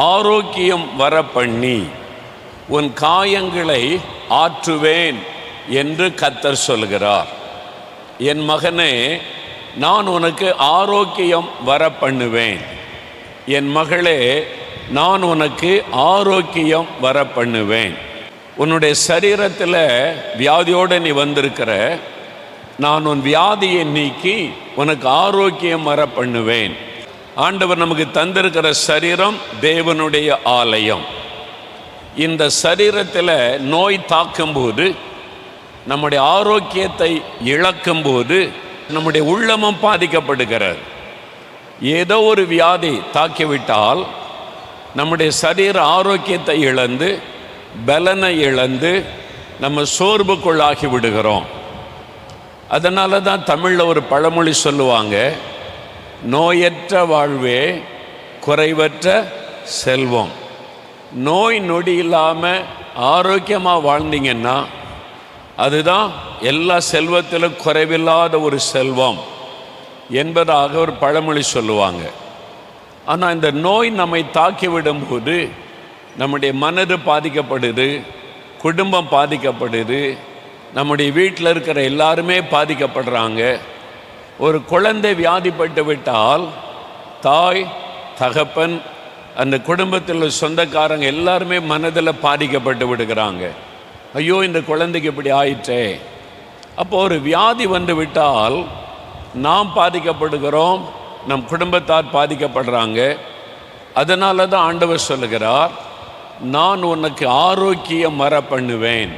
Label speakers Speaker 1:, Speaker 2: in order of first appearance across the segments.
Speaker 1: ஆரோக்கியம் வர பண்ணி உன் காயங்களை ஆற்றுவேன் என்று கர்த்தர் சொல்கிறார். என் மகனே, நான் உனக்கு ஆரோக்கியம் வர பண்ணுவேன். என் மகளே, நான் உனக்கு ஆரோக்கியம் வர பண்ணுவேன். உன்னுடைய சரீரத்தில் வியாதியோடு நீ வந்திருக்கிற, நான் உன் வியாதியை நீக்கி உனக்கு ஆரோக்கியம் வர பண்ணுவேன். ஆண்டவர் நமக்கு தந்திருக்கிற சரீரம் தேவனுடைய ஆலயம். இந்த சரீரத்தில் நோய் தாக்கும்போது, நம்முடைய ஆரோக்கியத்தை இழக்கும்போது நம்முடைய உள்ளமும் பாதிக்கப்படுகிறது. ஏதோ ஒரு வியாதி தாக்கிவிட்டால் நம்முடைய சரீர ஆரோக்கியத்தை இழந்து, பலனை இழந்து நம்ம சோர்வுக்குள்ளாகி விடுகிறோம். அதனால தான் தமிழில் ஒரு பழமொழி சொல்லுவாங்க, நோயற்ற வாழ்வே குறைவற்ற செல்வம். நோய் நொடி இல்லாமல் ஆரோக்கியமாக வாழ்ந்தீங்கன்னா அதுதான் எல்லா செல்வத்திலும் குறைவில்லாத ஒரு செல்வம் என்பதாக ஒரு பழமொழி சொல்லுவாங்க. ஆனால் இந்த நோய் நம்மை தாக்கிவிடும்போது நம்முடைய மனது பாதிக்கப்படுது, குடும்பம் பாதிக்கப்படுது, நம்முடைய வீட்டில் இருக்கிற எல்லாருமே பாதிக்கப்படுறாங்க. ஒரு குழந்தை வியாதிப்பட்டு விட்டால் தாய், தகப்பன், அந்த குடும்பத்தில் சொந்தக்காரங்க எல்லாருமே மனதில் பாதிக்கப்பட்டு விடுகிறாங்க. ஐயோ, இந்த குழந்தைக்கு இப்படி ஆயிற்றே. அப்போ ஒரு வியாதி வந்து விட்டால் நாம் பாதிக்கப்படுகிறோம், நம் குடும்பத்தார் பாதிக்கப்படுறாங்க. அதனால தான் ஆண்டவர் சொல்லுகிறார், நான் உனக்கு ஆரோக்கியம் வர பண்ணுவேன்,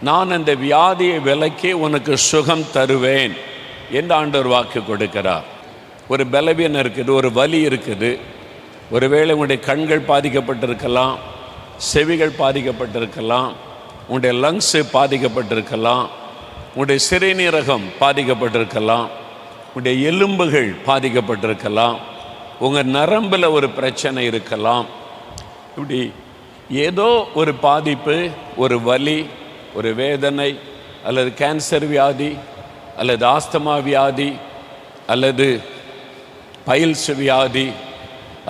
Speaker 1: நான் அந்த வியாதியை விலக்கி உனக்கு சுகம் தருவேன் என்று ஆண்டவர் வாக்கு கொடுக்கிறார். ஒரு பலவீனம் இருக்குது, ஒரு வலி இருக்குது. ஒருவேளை உங்களுடைய கண்கள் பாதிக்கப்பட்டிருக்கலாம், செவிகள் பாதிக்கப்பட்டிருக்கலாம், உங்களுடைய லங்ஸு பாதிக்கப்பட்டிருக்கலாம், உங்களுடைய சிறுநீரகம் பாதிக்கப்பட்டிருக்கலாம், உங்களுடைய எலும்புகள் பாதிக்கப்பட்டிருக்கலாம், உங்கள் நரம்பில் ஒரு பிரச்சனை இருக்கலாம். இப்படி ஏதோ ஒரு பாதிப்பு, ஒரு வலி, ஒரு வேதனை, அல்லது கேன்சர் வியாதி, அல்லது ஆஸ்துமா வியாதி, அல்லது பைல்ஸ் வியாதி,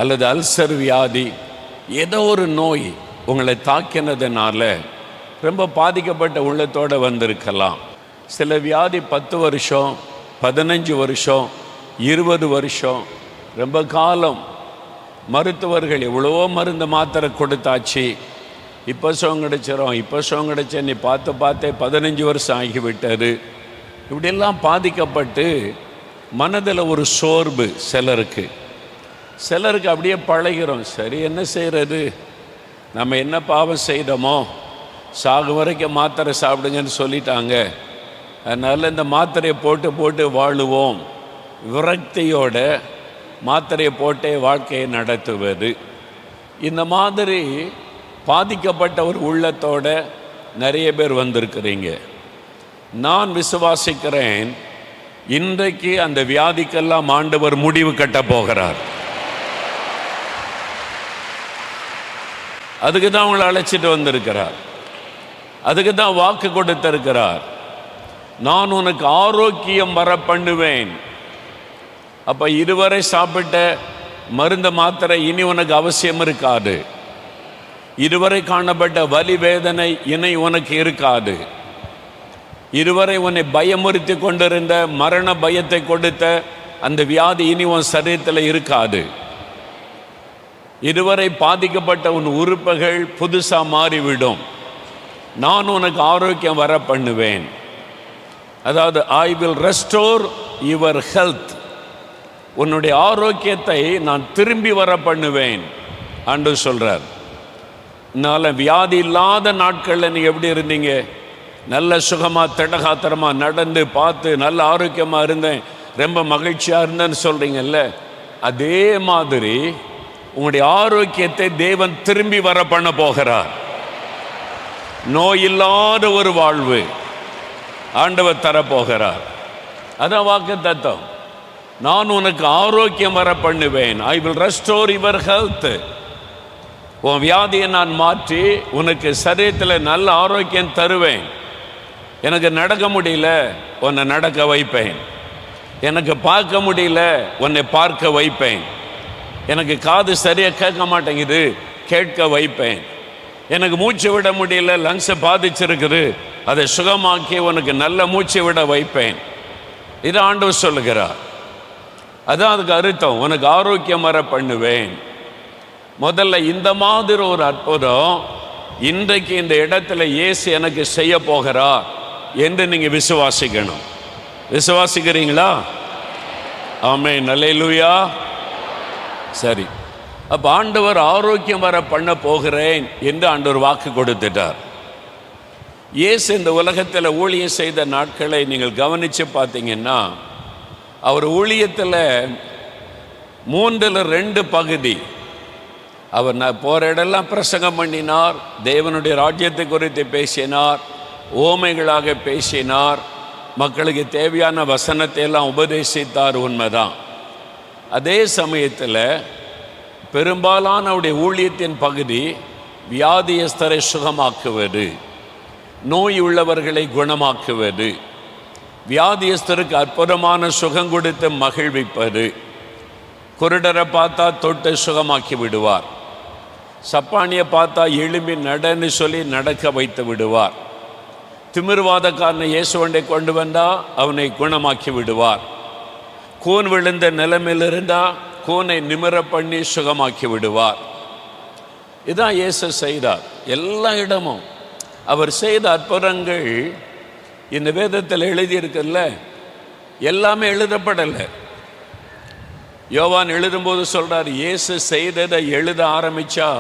Speaker 1: அல்லது அல்சர் வியாதி, ஏதோ ஒரு நோய் உங்களை தாக்கினதுனால ரொம்ப பாதிக்கப்பட்ட உள்ளத்தோடு வந்திருக்கலாம். சில வியாதி 10 வருஷம், 15 வருஷம், 20 வருஷம், ரொம்ப காலம் மருத்துவர்கள் எவ்வளவோ மருந்து மாத்திரை கொடுத்தாச்சு, இப்போ சுகம் கிடைச்சிரும், இப்போ சுகம் கிடைச்ச, நீ பார்த்தே 15 வருஷம் ஆகிவிட்டது. இப்படியெல்லாம் பாதிக்கப்பட்டு மனதில் ஒரு சோர்வு சிலருக்கு அப்படியே பழகிறோம். சரி, என்ன செய்கிறது, நம்ம என்ன பாவம் செய்தோமோ, சாகு வரைக்கும் மாத்திரை சாப்பிடுங்கன்னு சொல்லிட்டாங்க, அதனால் இந்த மாத்திரையை போட்டு வாழுவோம். விரக்தியோட மாத்திரையை போட்டே வாழ்க்கையை நடத்துவது. இந்த மாதிரி பாதிக்கப்பட்ட ஒரு உள்ளத்தோட நிறைய பேர் வந்திருக்கிறீங்க. நான் விசுவாசிக்கிறேன், இன்றைக்கு அந்த வியாதிக்கெல்லாம் ஆண்டவர் முடிவு கட்ட போகிறார். அதுக்கு தான் உங்களை அழைச்சிட்டு வந்திருக்கிறார், அதுக்கு தான் வாக்கு கொடுத்திருக்கிறார், நான் உனக்கு ஆரோக்கியம் வர பண்ணுவேன். அப்போ இதுவரை சாப்பிட்ட மருந்து மாத்திரை இனி உனக்கு அவசியம் இருக்காது. இதுவரை காணப்பட்ட வலி வேதனை இனி உனக்கு இருக்காது. இதுவரை உன்னை பயமுறுத்தி கொண்டிருந்த மரண பயத்தை கொடுத்த அந்த வியாதி இனி உன் சரீரத்தில் இருக்காது. இதுவரை பாதிக்கப்பட்ட உன் உறுப்புகள் புதுசாக மாறிவிடும். நான் உனக்கு ஆரோக்கியம் வர பண்ணுவேன். அதாவது I will restore your health. உன்னுடைய ஆரோக்கியத்தை நான் திரும்பி வர பண்ணுவேன் ஆண்டவர் சொல்கிறார். அதனால் வியாதி இல்லாத நாட்களில் நீங்கள் எப்படி இருந்தீங்க? நல்ல சுகமாக திடகாத்திரமாக நடந்து பார்த்து நல்ல ஆரோக்கியமாக இருந்தேன், ரொம்ப மகிழ்ச்சியாக இருந்தேன்னு சொல்கிறீங்கல்ல, அதே மாதிரி உங்களுடைய ஆரோக்கியத்தை தேவன் திரும்பி வர பண்ண போகிறார். நோய் இல்லாத ஒரு வாழ்வு ஆண்டவர் தரப்போகிறார். அதான் வாக்கு தத்தம், நான் உனக்கு ஆரோக்கியம் வர பண்ணுவேன். I will restore your health. உன் வியாதியை நான் மாற்றி உனக்கு சரீரத்தில் நல்ல ஆரோக்கியம் தருவேன். எனக்கு நடக்க முடியல, உன்னை நடக்க வைப்பேன். எனக்கு பார்க்க முடியல, உன்னை பார்க்க வைப்பேன். எனக்கு காது சரியாக கேட்க மாட்டேங்குது, கேட்க வைப்பேன். எனக்கு மூச்சு விட முடியல, லங்ஸை பாதிச்சிருக்குது, அதை சுகமாக்கி உனக்கு நல்ல மூச்சு விட வைப்பேன். இது ஆண்டவர் சொல்லுகிறார். அதான் அதுக்கு அர்த்தம், உனக்கு ஆரோக்கியம் வர பண்ணுவேன். முதல்ல இந்த மாதிரி ஒரு அற்புதம் இன்றைக்கு இந்த இடத்துல இயேசு எனக்கு செய்ய போகிறார் என்று நீங்கள் விசுவாசிக்கணும். விசுவாசிக்கிறீங்களா? ஆமென், அல்லேலூயா. சரி, அப்போ ஆண்டவர் ஆரோக்கியம் வர பண்ண போகிறேன் என்று ஆண்டவர் வாக்கு கொடுத்துட்டார். இயேசு இந்த உலகத்தில் ஊழியம் செய்த நாட்களை நீங்கள் கவனித்து பார்த்தீங்கன்னா, அவர் ஊழியத்தில் 3/2 பகுதி அவர் போகிற இடெல்லாம் பிரசங்கம் பண்ணினார், தேவனுடைய ராஜ்யத்தை குறித்து பேசினார், ஓமைகளாக பேசினார், மக்களுக்கு தேவையான வசனத்தை எல்லாம் உபதேசித்தார். உண்மைதான். அதே சமயத்தில் பெரும்பாலான அவருடைய ஊழியத்தின் பகுதி வியாதியஸ்தரை சுகமாக்குவது, நோய் உள்ளவர்களை குணமாக்குவது, வியாதியஸ்தருக்கு அற்புதமான சுகம் கொடுத்து மகிழ்விப்பது, குருடரை பார்த்தா தொட்டு சுகமாக்கி விடுவார், சப்பானியை பார்த்தா எழும்பி நடன்னு சொல்லி நடக்க வைத்து விடுவார், திமிர்வாதக்காரனை இயேசுவண்டை கொண்டு வந்தால் அவனை குணமாக்கி விடுவார், கூன் விழுந்த நிலைமையில் இருந்தால் கூனை நிமிர பண்ணி சுகமாக்கி விடுவார். இதான் இயேசு செய்தார். எல்லா இடமும் அவர் செய்த அற்புதங்கள் இந்த வேதத்தில் எழுதியிருக்குல்ல, எல்லாமே எழுதப்படலை. யோவான் எழுதும்போது சொல்கிறார், இயேசு செய்ததை எழுத ஆரம்பித்தா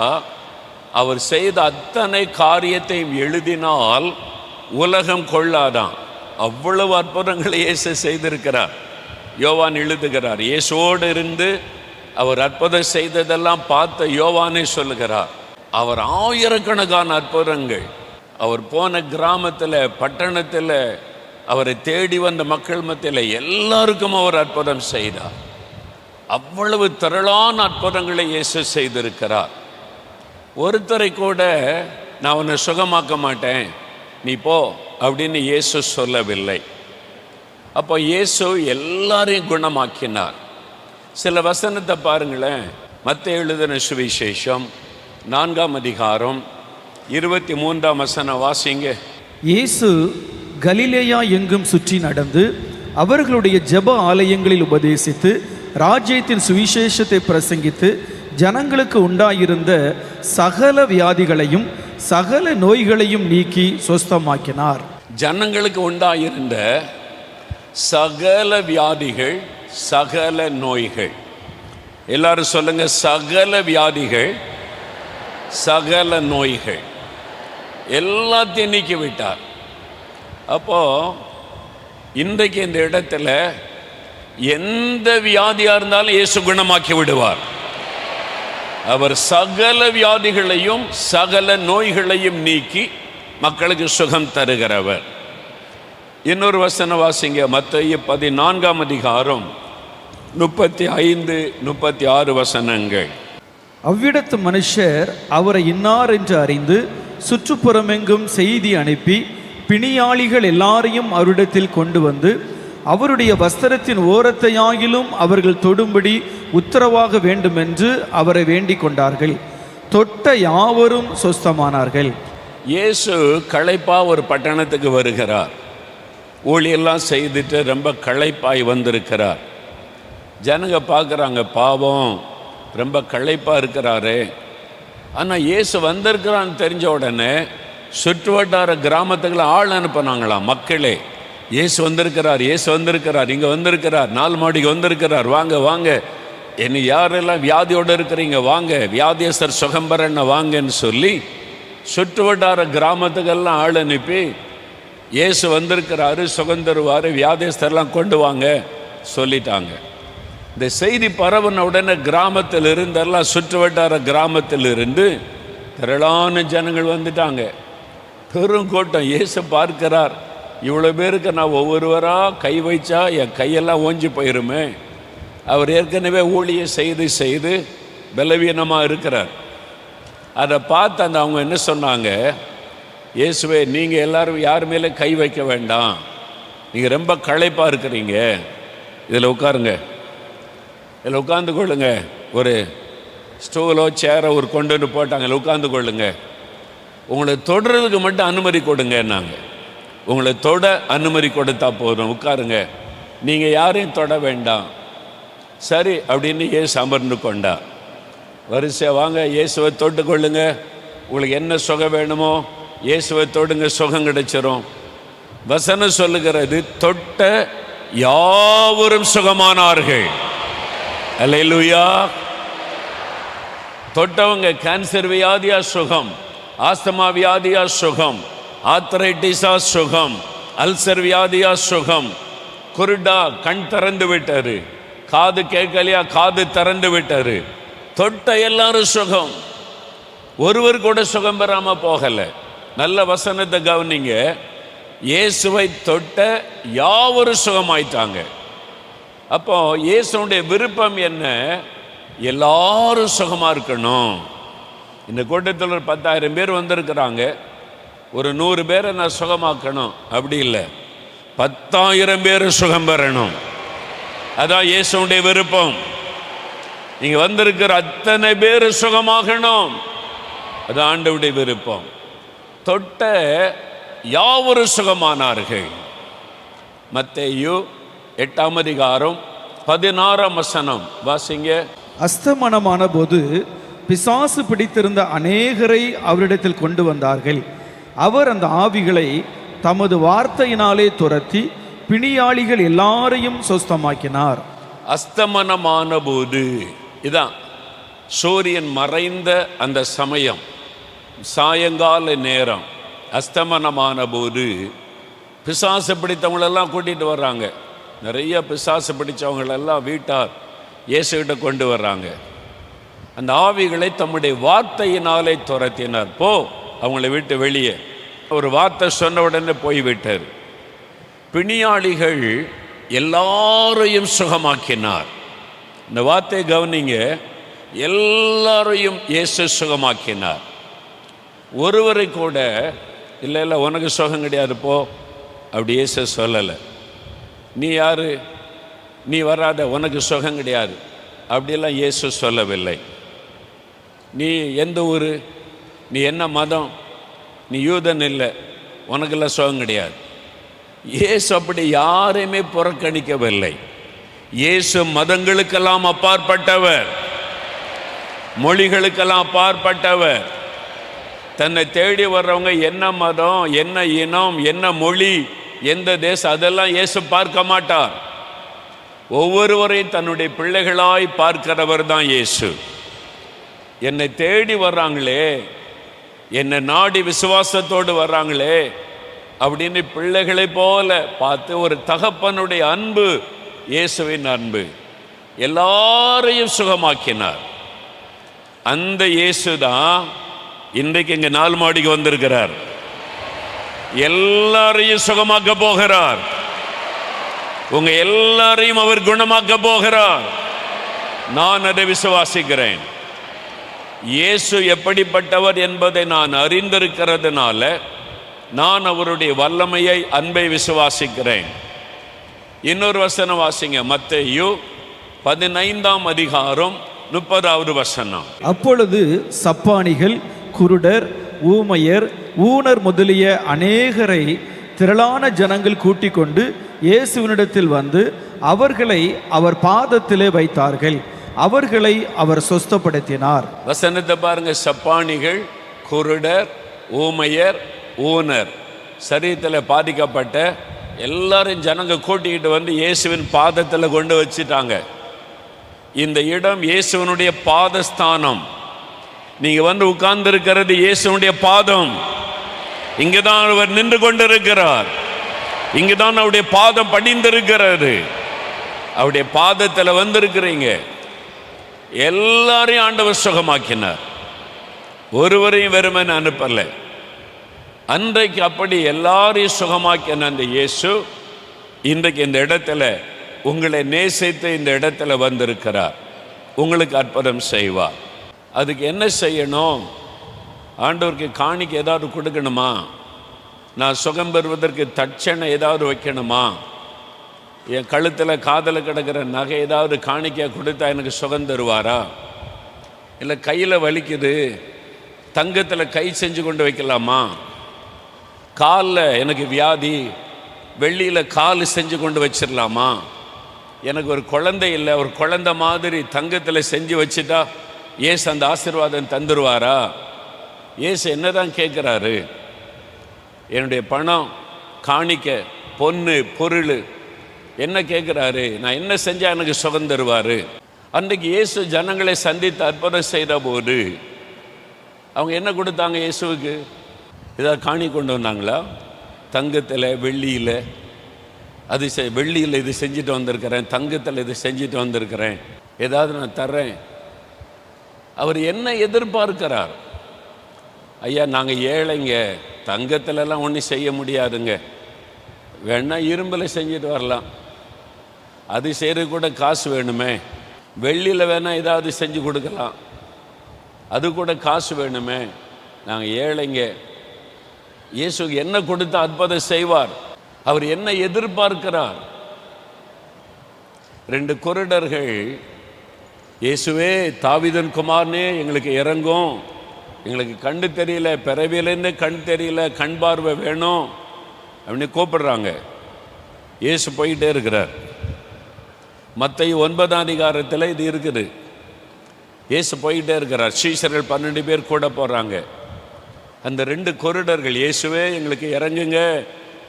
Speaker 1: அவர் செய்த அத்தனை காரியத்தையும் எழுதினால் உலகம் கொள்ளாதான். அவ்வளவு அற்புதங்களை இயேசு செய்திருக்கிறார். யோவான் எழுதுகிறார், இயேசுவோடு இருந்து அவர் அற்புதம் செய்ததெல்லாம் பார்த்த யோவானே சொல்லுகிறார், அவர் ஆயிரக்கணக்கான அற்புதங்கள், அவர் போன கிராமத்தில் பட்டணத்தில் அவரை தேடி வந்த மக்கள் மத்தியில் எல்லாருக்கும் அவர் அற்புதம் செய்தார். அவ்வளவு திரளான அற்புதங்களை இயேசு செய்திருக்கிறார். ஒருத்தரை கூட நான் உன்னை சுகமாக்க மாட்டேன், நீ போ அப்படின்னு இயேசு சொல்லவில்லை. அப்போ இயேசு எல்லாரையும் குணமாக்கினார். சில வசனத்தை பாருங்களேன். மத்தேயு எழுதின சுவிசேஷம் 4ஆம் அதிகாரம் 23ஆம் வசனம் வாசிங்க.
Speaker 2: இயேசு கலிலேயா எங்கும் சுற்றி நடந்து அவர்களுடைய ஜெப ஆலயங்களில் உபதேசித்து ராஜ்யத்தின் சுவிசேஷத்தை பிரசங்கித்து ஜனங்களுக்கு உண்டாயிருந்த சகல வியாதிகளையும் சகல நோய்களையும் நீக்கி சொஸ்தமாக்கினார்.
Speaker 1: ஜனங்களுக்கு உண்டாயிருந்த சகல வியாதிகள் சகல நோய்கள், எல்லாரும் சொல்லுங்க, சகல வியாதிகள் சகல நோய்கள் எல்லாத்தையும் நீக்கி விட்டார். அப்போ இன்றைக்கு இந்த இடத்துல எந்த வியாதியா இருந்தாலும் இயேசு குணமாக்கி விடுவார். அவர் சகல வியாதிகளையும் சகல நோய்களையும் நீக்கி மக்களுக்கு சுகம் தருகிறவர். இன்னொரு வசனம் வாசிங்க. மத்தேயு 14ஆம் அதிகாரம் 35, 36 வசனங்கள்.
Speaker 2: அவ்விடத்து மனுஷர் அவரை இன்னார் என்று அறிந்து சுற்றுப்புறமெங்கும் செய்தி அனுப்பி பிணியாளிகள் எல்லாரையும் அவரிடத்தில் கொண்டு வந்து அவருடைய வஸ்திரத்தின் ஓரத்தையாகிலும் அவர்கள் தொடும்படி உத்தரவாக வேண்டுமென்று அவரை வேண்டிக் கொண்டார்கள். தொட்ட யாவரும் சொஸ்தமானார்கள்.
Speaker 1: இயேசு களைப்பா ஒரு பட்டணத்துக்கு வருகிறார். ஊழியெல்லாம் செய்துட்டு ரொம்ப களைப்பாய் வந்திருக்கிறார். ஜனங்க பார்க்குறாங்க, பாவம் ரொம்ப களைப்பாக இருக்கிறாரு. ஆனால் இயேசு வந்திருக்கிறான்னு தெரிஞ்ச உடனே சுற்று வட்டார கிராமத்துக்குள்ள ஆள் அனுப்பினாங்களாம். மக்களே, இயேசு வந்திருக்கிறார், இயேசு வந்திருக்கிறார், இங்கே வந்திருக்கிறார், 4 மாடிக்கு வந்திருக்கிறார், வாங்க வாங்க, என்ன யாரெல்லாம் வியாதியோடு இருக்கிறீங்க வாங்க, வியாதியஸ்தர் சுகம்பரன்னு வாங்கன்னு சொல்லி சுற்று வட்டார கிராமத்துக்கெல்லாம் ஆள் அனுப்பி இயேசு வந்திருக்கிறாரு, சுகந்தருவார், வியாதியஸ்தர்லாம் கொண்டு வாங்க சொல்லிட்டாங்க. இந்த செய்தி பரவன உடனே கிராமத்தில் இருந்தெல்லாம் சுற்று வட்டார கிராமத்தில் இருந்து திரளான ஜனங்கள் வந்துட்டாங்க. பெரும் கூட்டம். இயேசு பார்க்கிறார், இவ்வளோ பேருக்கு நான் ஒவ்வொருவராக கை வைச்சா என் கையெல்லாம் ஓஞ்சி போயிருமே. அவர் ஏற்கனவே ஊழியை செய்து செய்து பலவீனமாக இருக்கிறார். அதை பார்த்து அவங்க என்ன சொன்னாங்க, இயேசுவே நீங்கள் எல்லோரும் யார் மேலே கை வைக்க வேண்டாம், நீங்கள் ரொம்ப களைப்பாக இருக்கிறீங்க, இதில் உட்காருங்க, இதில் உட்காந்து கொள்ளுங்க. ஒரு ஸ்டூலோ சேரோ ஒரு கொண்டு வந்து போட்டாங்க, இல்லை உட்காந்து கொள்ளுங்க. உங்களை தொடுறதுக்கு மட்டும் அனுமதி கொடுங்க. நாங்கள் உங்களை தொட அனுமதி கொடுத்தா போதும், உட்காருங்க, நீங்கள் யாரையும் தொட வேண்டாம். சரி அப்படின்னு இயேசு அமர்ந்து கொண்டா. வரிசை வாங்க, இயேசுவை தொட்டு கொள்ளுங்க. உங்களுக்கு என்ன சுகம் வேணுமோ இயேசுவை தொடுங்க, சுகம் கிடைச்சிரும். வசனம் சொல்லுகிறது, தொட்ட யாவரும் சுகமானார்கள். அல்லேலூயா. தொட்டவங்க கேன்சர் வியாதியா சுகம், ஆஸ்துமா வியாதியா சுகம், ஆர்த்ரைட்டிஸா சுகம், அல்சர் வியாதியா சுகம், குருடா கண் திறந்து விட்டாரு, காது கேட்கலையா காது திறந்து விட்டாரு. தொட்ட எல்லாரும் சுகம். ஒருவர் கூட சுகம் பெறாம போகல. நல்ல வசனத்தை கவனிங்க. இயேசுவை தொட்ட யாவரும் சுகமாயிட்டாங்க. அப்போ இயேசுடைய விருப்பம் என்ன? எல்லாரும் சுகமா இருக்கணும். இந்த கூட்டத்தில் ஒரு 10,000 பேர் வந்திருக்கிறாங்க. ஒரு 100 பேரை நான் சுகமாக்கணும் அப்படி இல்லை, 10,000 பேர் சுகம் பெறணும். அதான் இயேசுடைய விருப்பம். நீங்க வந்திருக்கிற அத்தனை பேர் சுகமாகணும், அது ஆண்டவருடைய விருப்பம். தொட்ட யாவரும் சுகமானார்கள். மத்தேயு 8ஆம் அதிகாரம் 16ஆம் வசனம் வாசிங்க.
Speaker 2: அஸ்தமனமான போது பிசாசு பிடித்திருந்த அநேகரை அவரிடத்தில் கொண்டு வந்தார்கள். அவர் அந்த ஆவிகளை தமது வார்த்தையினாலே துரத்தி பிணியாளிகள் எல்லாரையும் சொஸ்தமாக்கினார்.
Speaker 1: அஸ்தமனமான போது, இதான் சூரியன் மறைந்த அந்த சமயம், சாயங்கால நேரம். அஸ்தமனமான போது பிசாசு பிடித்தவங்களெல்லாம் கூட்டிகிட்டு வர்றாங்க. நிறைய பிசாசு பிடித்தவங்களெல்லாம் வீட்டார் இயேசுகிட்ட கொண்டு வர்றாங்க. அந்த ஆவிகளை தம்முடைய வார்த்தையினாலே துரத்தினார். போ, அவங்கள விட்டு வெளியே. ஒரு வார்த்தை சொன்ன உடனே போய்விட்டார். பிணியாளிகள் எல்லாரையும் சுகமாக்கினார். இந்த வார்த்தையை கவனிங்க. எல்லாரையும் இயேசு சுகமாக்கினார். ஒருவரை கூட இல்லை இல்லை உனக்கு சுகம் கிடையாது போ அப்படி இயேசு சொல்லலை. நீ யாரு, நீ வராத, உனக்கு சுகம் கிடையாது அப்படியெல்லாம் இயேசு சொல்லவில்லை. நீ எந்த ஊர், நீ என்ன மதம், நீ யூதன் இல்லை, உனக்கெல்லாம் சுகம் கிடையாது. இயேசு அப்படி யாரையுமே புறக்கணிக்கவில்லை. இயேசு மதங்களுக்கெல்லாம் அப்பாற்பட்டவர், மொழிகளுக்கெல்லாம் அப்பாற்பட்டவர். தன்னை தேடி வர்றவங்க என்ன மதம், என்ன இனம், என்ன மொழி, எந்த தேசம், அதெல்லாம் இயேசு பார்க்க மாட்டார். ஒவ்வொருவரையும் தன்னுடைய பிள்ளைகளாய் பார்க்கிறவர் தான் இயேசு. என்னை தேடி வர்றாங்களே, என்னை நாடி விசுவாசத்தோடு வர்றாங்களே அப்படின்னு பிள்ளைகளை போல பார்த்து, ஒரு தகப்பனுடைய அன்பு இயேசுவின் அன்பு. எல்லாரையும் சுகமாக்கினார். அந்த இயேசு தான் இன்றைக்கு இங்கே 4 மாடிக்கு வந்திருக்கிறார். எல்லாரையும் சுகமாக்க போகிறார். உங்க எல்லாரையும் அவர் குணமாக்க போகிறார். நான் அதை விசுவாசிக்கிறேன். இயேசு எப்படிப்பட்டவர் என்பதை நான் அறிந்திருக்கிறதுனால நான் அவருடைய வல்லமையை, அன்பை விசுவாசிக்கிறேன். இன்னொரு வசனம் வாசிங்க. மத்தேயு 15ஆம் அதிகாரம் 30வது வசனம்.
Speaker 2: அப்பொழுது சப்பானிகள், குருடர், ஊமையர், ஊனர் முதலிய அநேகரை திரளான ஜனங்கள் கூட்டிக் கொண்டு இயேசுவினிடத்தில் வந்து அவர்களை அவர் பாதத்திலே வைத்தார்கள். அவர்களை அவர் சொஸ்தப்படுத்தினார். வசனத்தை
Speaker 1: பாருங்க. சப்பானிகள், குருடர், ஊமையர், ஊனர், சரீரத்தில் பாதிக்கப்பட்ட எல்லாரும் ஜனங்க கூட்டிக்கிட்டு வந்து இயேசுவின் பாதத்தில் கொண்டு வச்சுட்டாங்க. இந்த இடம் இயேசுவனுடைய பாதஸ்தானம். நீங்க வந்து உட்கார்ந்து இருக்கிறது இயேசுனுடைய பாதம். இங்குதான் அவர் நின்று கொண்டிருக்கிறார். இங்குதான் அவருடைய பாதம் படிந்திருக்கிறது. அவருடைய பாதத்தில் வந்திருக்கிறீங்க. எல்லாரையும் ஆண்டவர் சுகமாக்கினார். ஒருவரையும் வெறுமனே அனுப்பல. அன்றைக்கு அப்படி எல்லாரையும் சுகமாக்கின அந்த இயேசு இன்றைக்கு இந்த இடத்துல உங்களை நேசித்து இந்த இடத்துல வந்திருக்கிறார். உங்களுக்கு அற்புதம் செய்வார். அதுக்கு என்ன செய்யணும்? ஆண்டவருக்கு காணிக்க ஏதாவது கொடுக்கணுமா? நான் சுகம் பெறுவதற்கு தட்சணை ஏதாவது வைக்கணுமா? என் கழுத்தில் காதில் கிடக்கிற நகை ஏதாவது காணிக்கையாக கொடுத்தா எனக்கு சுகம் தருவாரா? இல்லை கையில் வலிக்குது, தங்கத்தில் கை செஞ்சு கொண்டு வைக்கலாமா? காலில் எனக்கு வியாதி, வெள்ளியில் கால் செஞ்சு கொண்டு வச்சிடலாமா? எனக்கு ஒரு குழந்தை இல்லை, ஒரு குழந்தை மாதிரி தங்கத்தில் செஞ்சு வச்சுட்டா ஏசு அந்த ஆசீர்வாதம் தந்துடுவாரா? ஏசு என்ன தான் கேட்குறாரு? என்னுடைய பணம், காணிக்க, பொண்ணு, பொருள் என்ன கேட்குறாரு? நான் என்ன செஞ்சால் எனக்கு சுகம் தருவார்? அன்றைக்கு இயேசு ஜனங்களை சந்தித்து அற்புதம் செய்த போது அவங்க என்ன கொடுத்தாங்க இயேசுவுக்கு? ஏதாவது காணி கொண்டு வந்தாங்களா? தங்கத்தில், வெள்ளியில், அது வெள்ளியில் இது செஞ்சுட்டு வந்திருக்கிறேன், தங்கத்தில் இது செஞ்சுட்டு வந்திருக்கிறேன், ஏதாவது நான் தர்றேன். அவர் என்ன எதிர்பார்க்கிறார்? ஐயா நாங்கள் ஏழைங்க, தங்கத்திலலாம் ஒன்றும் செய்ய முடியாதுங்க, வேணா இரும்பில் செஞ்சுட்டு வரலாம், அது செய்கிறது கூட காசு வேணுமே. வெள்ளியில் வேணால் ஏதாவது செஞ்சு கொடுக்கலாம், அது கூட காசு வேணுமே. நாங்கள் ஏழைங்க. இயேசுக்கு என்ன கொடுத்து அற்புதம் செய்வார்? அவர் என்ன எதிர்பார்க்கிறார்? 2 குருடர்கள், இயேசுவே தாவீதின் குமாரனே எங்களுக்கு இறங்கும், எங்களுக்கு கண்ணு தெரியல, பிறவியிலேருந்து கண் தெரியல, கண் பார்வை வேணும் அப்படின்னு கூப்பிடுறாங்க. இயேசு போயிட்டே இருக்கிறார். மத்தேயு 9ஆம் அதிகாரத்தில் இது இருக்குது. இயேசு போயிட்டே இருக்கிறார். சீஷர்கள் 12 பேர் கூட போகிறாங்க. அந்த 2 குருடர்கள், இயேசுவே எங்களுக்கு இறங்குங்க,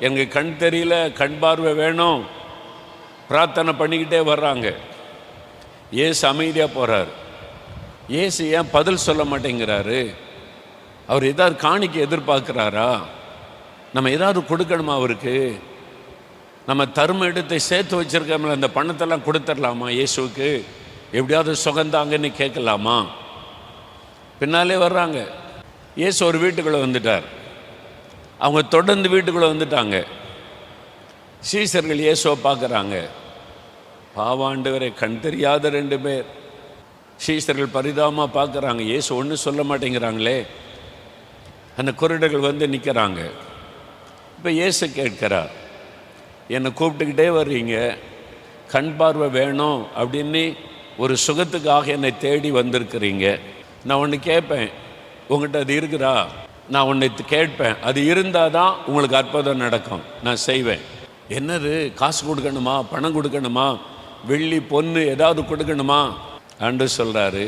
Speaker 1: எங்களுக்கு கண் தெரியல, கண் பார்வை வேணும், பிரார்த்தனை பண்ணிக்கிட்டே வர்றாங்க. இயேசு அமைதியாக போகிறார். இயேசு ஏன் பதில் சொல்ல மாட்டேங்கிறாரு? அவர் ஏதாவது காணிக்க எதிர்பார்க்குறாரா? நம்ம ஏதாவது கொடுக்கணுமா அவருக்கு? நம்ம தர்ம இடத்தை சேர்த்து வச்சுருக்கோம்ல, அந்த பணத்தெல்லாம் கொடுத்துடலாமா இயேசுவுக்கு? எப்படியாவது சுகந்தாங்கன்னு கேட்கலாமா? பின்னாலே வர்றாங்க. இயேசு ஒரு வீட்டுக்குள்ளே வந்துட்டார். அவங்க தொடர்ந்து வீட்டுக்குள்ளே வந்துட்டாங்க. சீஷர்கள் இயேசுவை பார்க்குறாங்க. பாவாண்டவரை, கண் தெரியாத 2 பேர். சீஷர்கள் பரிதாபமாக பார்க்குறாங்க. இயேசு ஒன்றும் சொல்ல மாட்டேங்கிறாங்களே. அந்த குருடர்கள் வந்து நிற்கிறாங்க. இப்போ இயேசு கேட்கிறார், என்னை கூப்பிட்டுக்கிட்டே வர்றீங்க, கண் பார்வை வேணும் அப்படின்னு ஒரு சுகத்துக்காக என்னை தேடி வந்திருக்கிறீங்க. நான் ஒன்று கேட்பேன், உங்கள்கிட்ட அது இருக்குதா? நான் ஒன்று கேட்பேன், அது இருந்தால் தான் உங்களுக்கு அற்புதம் நடக்கும், நான் செய்வேன். என்னது? காசு கொடுக்கணுமா? பணம் கொடுக்கணுமா? வெள்ளி, பொண்ணு ஏதாவது கொடுக்கணுமா? ஆண்டு சொல்கிறாரு.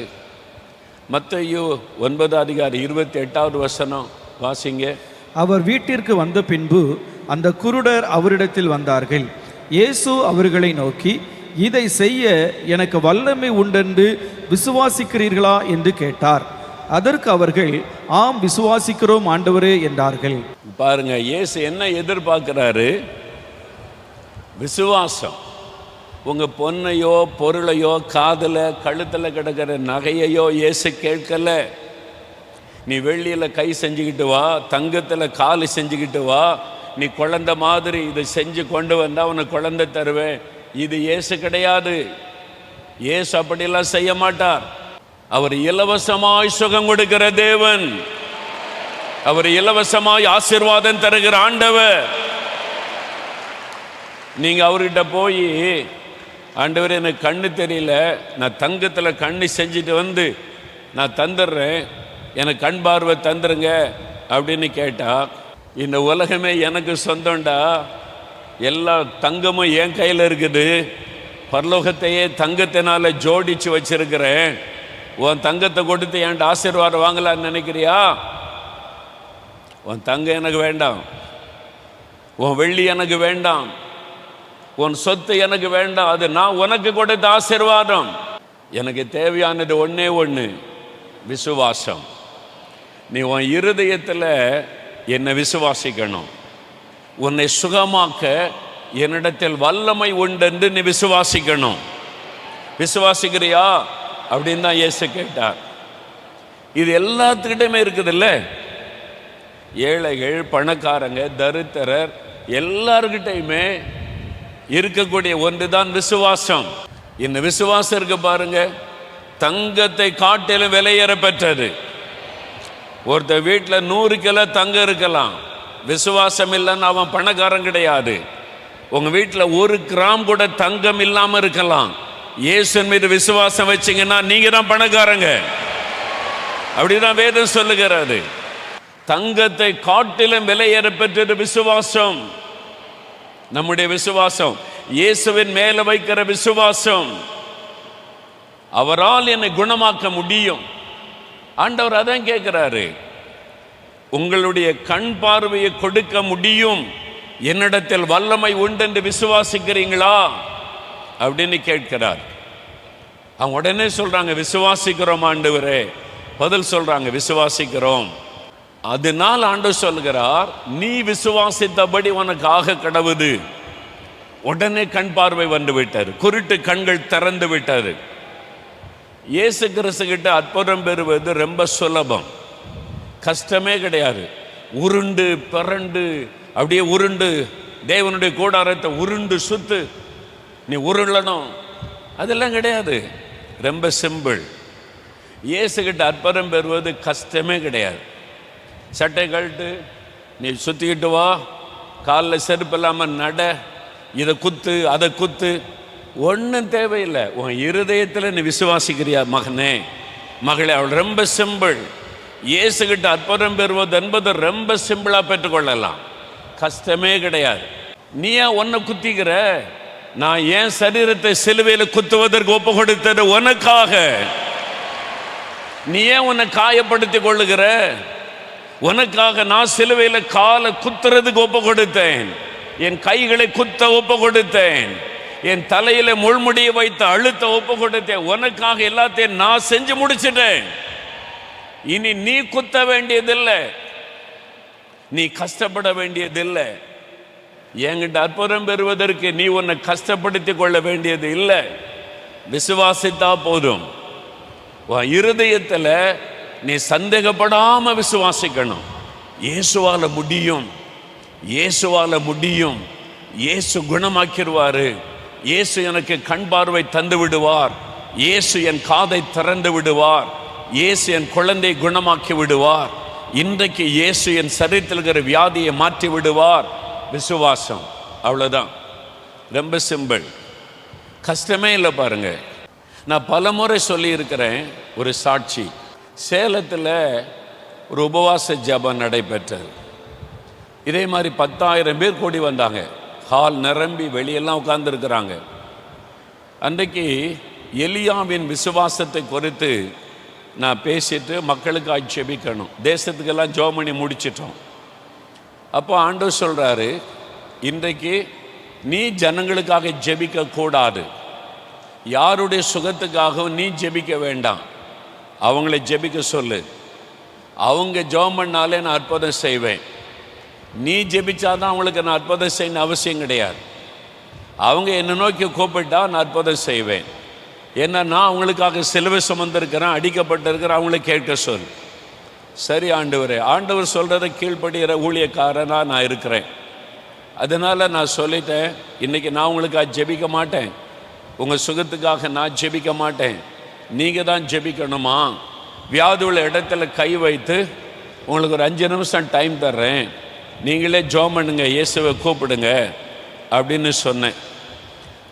Speaker 1: மத்தேயு 9ஆம் அதிகாரம் 28வது வசனம் வாசிங்க.
Speaker 2: அவர் வீட்டிற்கு வந்த பின்பு அந்த குருடர் அவரிடத்தில் வந்தார்கள். இயேசு அவர்களை நோக்கி, இதை செய்ய எனக்கு வல்லமை உண்டென்று விசுவாசிக்கிறீர்களா என்று கேட்டார். அதற்கு அவர்கள், ஆம் விசுவாசிக்கிறோம் ஆண்டவரே என்றார்கள்.
Speaker 1: பாருங்க, இயேசு என்ன எதிர்பார்க்கிறாரு? விசுவாசம். உங்கள் பொண்ணையோ, பொருளையோ, காதில், கழுத்தில் கிடக்கிற நகையையோ இயேசு கேட்கல. நீ வெள்ளியில் கை செஞ்சுக்கிட்டு வா, தங்கத்தில் கால் செஞ்சுக்கிட்டு வா, நீ குழந்தை மாதிரி இதை செஞ்சு கொண்டு வந்தால் உனக்கு குழந்தை தருவேன். இது இயேசு கிடையாது. இயேசு அப்படியெல்லாம் செய்ய மாட்டார். அவர் இலவசமாய் சுகம் கொடுக்கிற தேவன். அவர் இலவசமாய் ஆசீர்வாதம் தருகிற ஆண்டவர். நீங்கள் அவர்கிட்ட போய், ஆண்டவர் எனக்கு கண்ணு தெரியல, நான் தங்கத்தில் கண்ணு செஞ்சுட்டு வந்து நான் தந்துடுறேன், எனக்கு கண் பார்வை தந்துருங்க அப்படின்னு கேட்டால், இந்த உலகமே எனக்கு சொந்தம்டா, எல்லா தங்கமும் என் கையில் இருக்குது, பரலோகத்தையே தங்கத்தினால ஜோடிச்சு வச்சிருக்கிறேன், உன் தங்கத்தை கொடுத்து என்கிட்ட ஆசீர்வாதம் வாங்கலான்னு நினைக்கிறியா? உன் தங்கம் எனக்கு வேண்டாம், உன் வெள்ளி எனக்கு வேண்டாம், உன் சொத்து எனக்கு வேண்டாம், அது நான் உனக்கு கொடுத்த ஆசீர்வாதம். எனக்கு தேவையானது ஒன்றே ஒன்று, விசுவாசம். நீ உன் இருதயத்தில் என்னை விசுவாசிக்கணும். உன்னை சுகமாக்க என்னிடத்தில் வல்லமை உண்டென்று நீ விசுவாசிக்கணும். விசுவாசிக்கிறியா அப்படின்னு தான் இயேசு கேட்டார். இது எல்லாத்துக்கிட்டையுமே இருக்குதுல்ல. ஏழைகள், பணக்காரங்க, தரித்திரர் எல்லார்கிட்டையுமே இருக்கக்கூடிய ஒன்று தான் விசுவாசம். இந்த விசுவாசம் இருக்கு பாருங்க, தங்கத்தை காட்டிலும் விலையேற பெற்றது. ஒருத்தர் வீட்டில் 100 கிலோ தங்கம் இருக்கலாம், விசுவாசம் இல்லைன்னு அவன் பணக்காரன் கிடையாது. உங்கள் வீட்டில் 1 கிராம் கூட தங்கம் இல்லாமல் இருக்கலாம். இயேசுவின் மீது விசுவாசம் வச்சிங்கன்னா நீங்கள் தான் பணக்காரங்க. அப்படிதான் வேதம் சொல்லுகிறது. தங்கத்தை காட்டிலும் விலையேற பெற்றது விசுவாசம். நம்முடைய விசுவாசம், இயேசுவின் மேல வைக்கிற விசுவாசம். அவரால் என்னை குணமாக்க முடியும். ஆண்டவர் அதான் கேட்கிறாரு, உங்களுடைய கண் பார்வையை கொடுக்க முடியும், என்னிடத்தில் வல்லமை உண்டு என்று விசுவாசிக்கிறீங்களா அப்படின்னு கேட்கிறார். அவங்க உடனே சொல்றாங்க, விசுவாசிக்கிறோம் ஆண்டவரே. பதில் சொல்றாங்க, விசுவாசிக்கிறோம். அதனால் ஆண்டவர் சொல்கிறார், நீ விசுவாசித்தபடி உனக்கு ஆக கடவுது. உடனே கண் பார்வை வந்து விட்டார், குருட்டு கண்கள் திறந்து விட்டார். இயேசு கிறிஸ்து கிட்ட அற்புதம் பெறுவது ரொம்ப சுலபம், கஷ்டமே கிடையாது. உருண்டு பிறண்டு அப்படியே உருண்டு தேவனுடைய கூடாரத்தை உருண்டு சுத்து, நீ உருளணும், அதெல்லாம் கிடையாது, ரொம்ப சிம்பிள். இயேசு கிட்ட அற்புதம் பெறுவது கஷ்டமே கிடையாது. சட்டை கழட்டு, நீ சுற்றிக்கிட்டு வா, காலில் செருப்பு இல்லாமல் நட, இதை குத்து அதை குத்து, ஒன்றும் தேவையில்லை. உன் இருதயத்தில் நீ விசுவாசிக்கிறியா மகனே மகளே, அவள் ரொம்ப சிம்பிள். இயேசுகிட்ட அற்புதம் பெறுவது என்பது ரொம்ப சிம்பிளாக பெற்றுக்கொள்ளலாம், கஷ்டமே கிடையாது. நீ ஏன் ஒன்றை குத்திக்கிற? நான் ஏன் சரீரத்தை சிலுவையில் குத்துவதற்கு ஒப்பு கொடுத்தது உனக்காக. நீ ஏன் உன்னை காயப்படுத்திக் கொள்ளுகிற? உனக்காக நான் சிலுவையில் காலை குத்துறதுக்கு ஒப்பு கொடுத்தேன், என் கைகளை குத்த ஒப்பு கொடுத்தேன், என் தலையில முள்முடியை வைத்து அழுத்த ஒப்பு கொடுத்தேன். உனக்காக எல்லாத்தையும் நான் செஞ்சு முடிச்சிட்டேன். இனி நீ குத்த வேண்டியதில்லை, நீ கஷ்டப்பட வேண்டியதில்லை. என்கிட்ட அற்புதம் பெறுவதற்கு நீ உன்னை கஷ்டப்படுத்திக் கொள்ள வேண்டியது இல்லை. விசுவாசித்தா போதும். இருதயத்தில் நீ சந்தேகப்படாம விசுவாசிக்கணும். இயேசுவால முடியும், இயேசுவால முடியும், இயேசு குணமாக்கிடுவாரு, இயேசு எனக்கு கண் பார்வை தந்து விடுவார், இயேசு என் காதை திறந்து விடுவார், இயேசு என் குழந்தை குணமாக்கி விடுவார், இன்றைக்கு இயேசு என் சரீரத்தில் இருக்கிற வியாதியை மாற்றி விடுவார். விசுவாசம், அவ்வளோதான், ரொம்ப சிம்பிள், கஷ்டமே இல்லை. பாருங்க, நான் பல முறை சொல்லியிருக்கிறேன். ஒரு சாட்சி, சேலத்தில் ஒரு உபவாச ஜெபம் நடைபெற்றது. இதே மாதிரி 10,000 பேர் கூடி வந்தாங்க, ஹால் நிரம்பி வெளியெல்லாம் உட்கார்ந்துருக்கிறாங்க. அன்றைக்கு எலியாவின் விசுவாசத்தை குறித்து நான் பேசிட்டு மக்களுக்கு ஜெபிக்கணும், தேசத்துக்கெல்லாம் ஜெபம் பண்ணி முடிச்சிட்டோம். அப்போ ஆண்டவர் சொல்கிறாரு, இன்றைக்கு நீ ஜனங்களுக்காக ஜெபிக்க கூடாது, யாருடைய சுகத்துக்காகவும் நீ ஜெபிக்க வேண்டாம், அவங்களை ஜெபிக்க சொல்லு, அவங்க ஜெபம் பண்ணாலே நான் அற்புதம் செய்வேன். நீ ஜெபிச்சாதான் அவங்களுக்கு நான் அற்புதம் செய்யணும் அவசியம் கிடையாது. அவங்க என்னை நோக்கி கூப்பிட்டா நான் அற்புதம் செய்வேன். ஏன்னா நான் அவங்களுக்காக சிலுவை சுமந்திருக்கிறேன், அடிக்கப்பட்டிருக்கிறேன், அவங்கள கேட்க சொல். சரி ஆண்டவரே, ஆண்டவர் சொல்கிறத கீழ்ப்படுகிற ஊழியக்காரனாக நான் இருக்கிறேன். அதனால் நான் சொல்லிட்டேன், இன்றைக்கி நான் உங்களுக்காக ஜெபிக்க மாட்டேன், உங்கள் சுகத்துக்காக நான் ஜெபிக்க மாட்டேன், நீங்கள் தான் ஜெபிக்கணுமா? வியாதி உள்ள இடத்துல கை வைத்து உங்களுக்கு ஒரு 5 நிமிஷம் டைம் தர்றேன், நீங்களே ஜெபம் பண்ணுங்க, இயேசுவை கூப்பிடுங்க அப்படின்னு சொன்னேன்.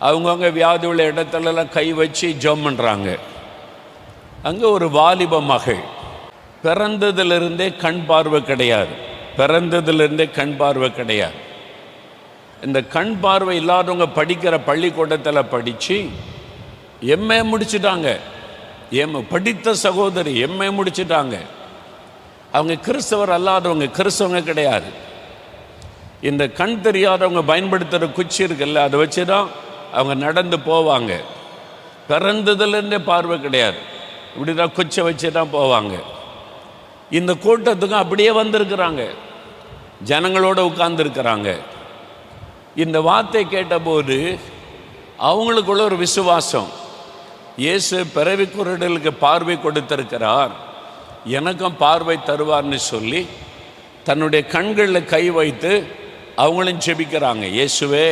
Speaker 1: அவங்கவுங்க வியாதி உள்ள இடத்துலலாம் கை வச்சு ஜெபம் பண்ணுறாங்க. அங்கே ஒரு வாலிப மகள், பிறந்ததிலிருந்தே கண் பார்வை கிடையாது, பிறந்ததிலிருந்தே கண் பார்வை கிடையாது. இந்த கண் பார்வை இல்லாதவங்க படிக்கிற பள்ளிக்கூடத்தில் படித்து எம்ஏ முடிச்சுட்டாங்க. படித்த சகோதரி எம்ஏ முடிச்சுட்டாங்க. அவங்க கிறிஸ்தவர் அல்லாதவங்க, கிறிஸ்தவங்க கிடையாது. இந்த கண் தெரியாதவங்க பயன்படுத்துகிற குச்சி இருக்குல்ல, அதை வச்சு தான் அவங்க நடந்து போவாங்க. பிறந்ததுலேருந்தே பார்வை கிடையாது, இப்படி தான் குச்சை வச்சு தான் போவாங்க. இந்த கூட்டத்துக்கும் அப்படியே வந்திருக்கிறாங்க, ஜனங்களோடு உட்கார்ந்துருக்கிறாங்க. இந்த வார்த்தை கேட்டபோது அவங்களுக்குள்ள ஒரு விசுவாசம், இயேசு பிறவி குருடலுக்கு பார்வை கொடுத்திருக்கிறார், எனக்கும் பார்வை தருவார்னு சொல்லி தன்னுடைய கண்களில் கை வைத்து அவங்களும் ஜெபிக்கிறாங்க. இயேசுவே,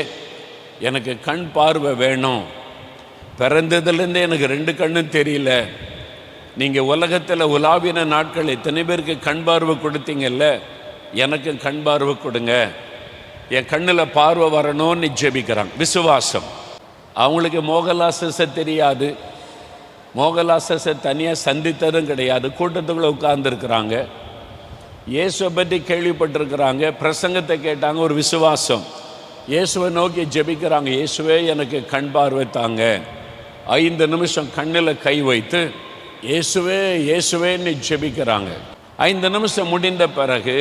Speaker 1: எனக்கு கண் பார்வை வேணும், பிறந்ததுலேருந்தே எனக்கு 2 கண்ணும் தெரியல, நீங்கள் உலகத்தில் உலாவின நாட்கள் எத்தனை பேருக்கு கண் பார்வை கொடுத்தீங்கல்ல, எனக்கு கண் பார்வை கொடுங்க என் கண்ணில் பார்வை வரணும்னு ஜெபிக்கிறாங்க. விசுவாசம். அவங்களுக்கு மோகலாசஸை தெரியாது, மோகலாசஸை தனியாக சந்தித்ததும் கிடையாது. கூட்டத்துக்குள்ளே உட்கார்ந்துருக்குறாங்க, இயேசுவை பற்றி கேள்விப்பட்டிருக்கிறாங்க, பிரசங்கத்தை கேட்டாங்க. ஒரு விசுவாசம். இயேசுவை நோக்கி ஜெபிக்கிறாங்க, இயேசுவே எனக்கு கண் பார்வை தாங்க. 5 நிமிஷம் கண்ணில் கை வைத்து இயேசுவே இயேசுவேன்னு ஜெபிக்கிறாங்க. 5 நிமிஷம் முடிந்த பிறகு,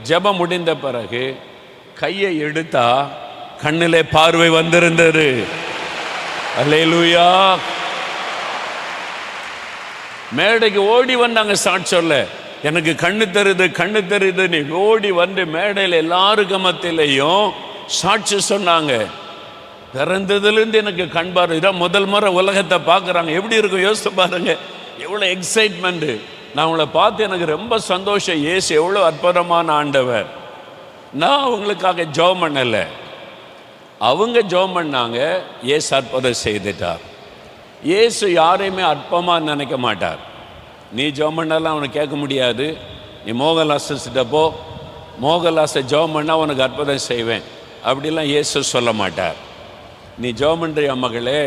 Speaker 1: ஜெபம் முடிந்த பிறகு கையை எடுத்தா கண்ணிலே பார்வை வந்திருந்தது. அல்லேலூயா. மேடைக்கு ஓடி வந்தாங்க சாட்சி சொல்ல, எனக்கு கண்ணு தருது கண்ணு தருது. நீ ஓடி வந்து மேடையில் எல்லாருக்கும் மத்தியிலையும் சாட்சி சொன்னாங்க. பிறந்ததுலேருந்து எனக்கு கண் பார்வை. இதான் முதல் முறை உலகத்தை பார்க்குறாங்க. எப்படி இருக்கும் யோசித்து பாருங்க, எவ்வளோ எக்ஸைட்மெண்ட்டு. நான் உங்களை பார்த்து எனக்கு ரொம்ப சந்தோஷம். இயேசு எவ்வளோ அற்புதமான ஆண்டவர். நான் அவங்களுக்காக ஜெபம் பண்ணலை, அவங்க ஜெபம் பண்ணாங்க. இயேசு அற்புதம் செய்துட்டார். இயேசு யாரையுமே அற்பமாக நினைக்க மாட்டார். நீ ஜெபம் பண்ணலாம் அவனை கேட்க முடியாது. நீ மோகலாசிட்ட போ, மோகலாசை ஜெபம் பண்ணால் உனக்கு அற்புதம் செய்வேன் அப்படிலாம் இயேசு சொல்ல மாட்டார். நீ ஜெபம் பண்ணுறியா மகளே,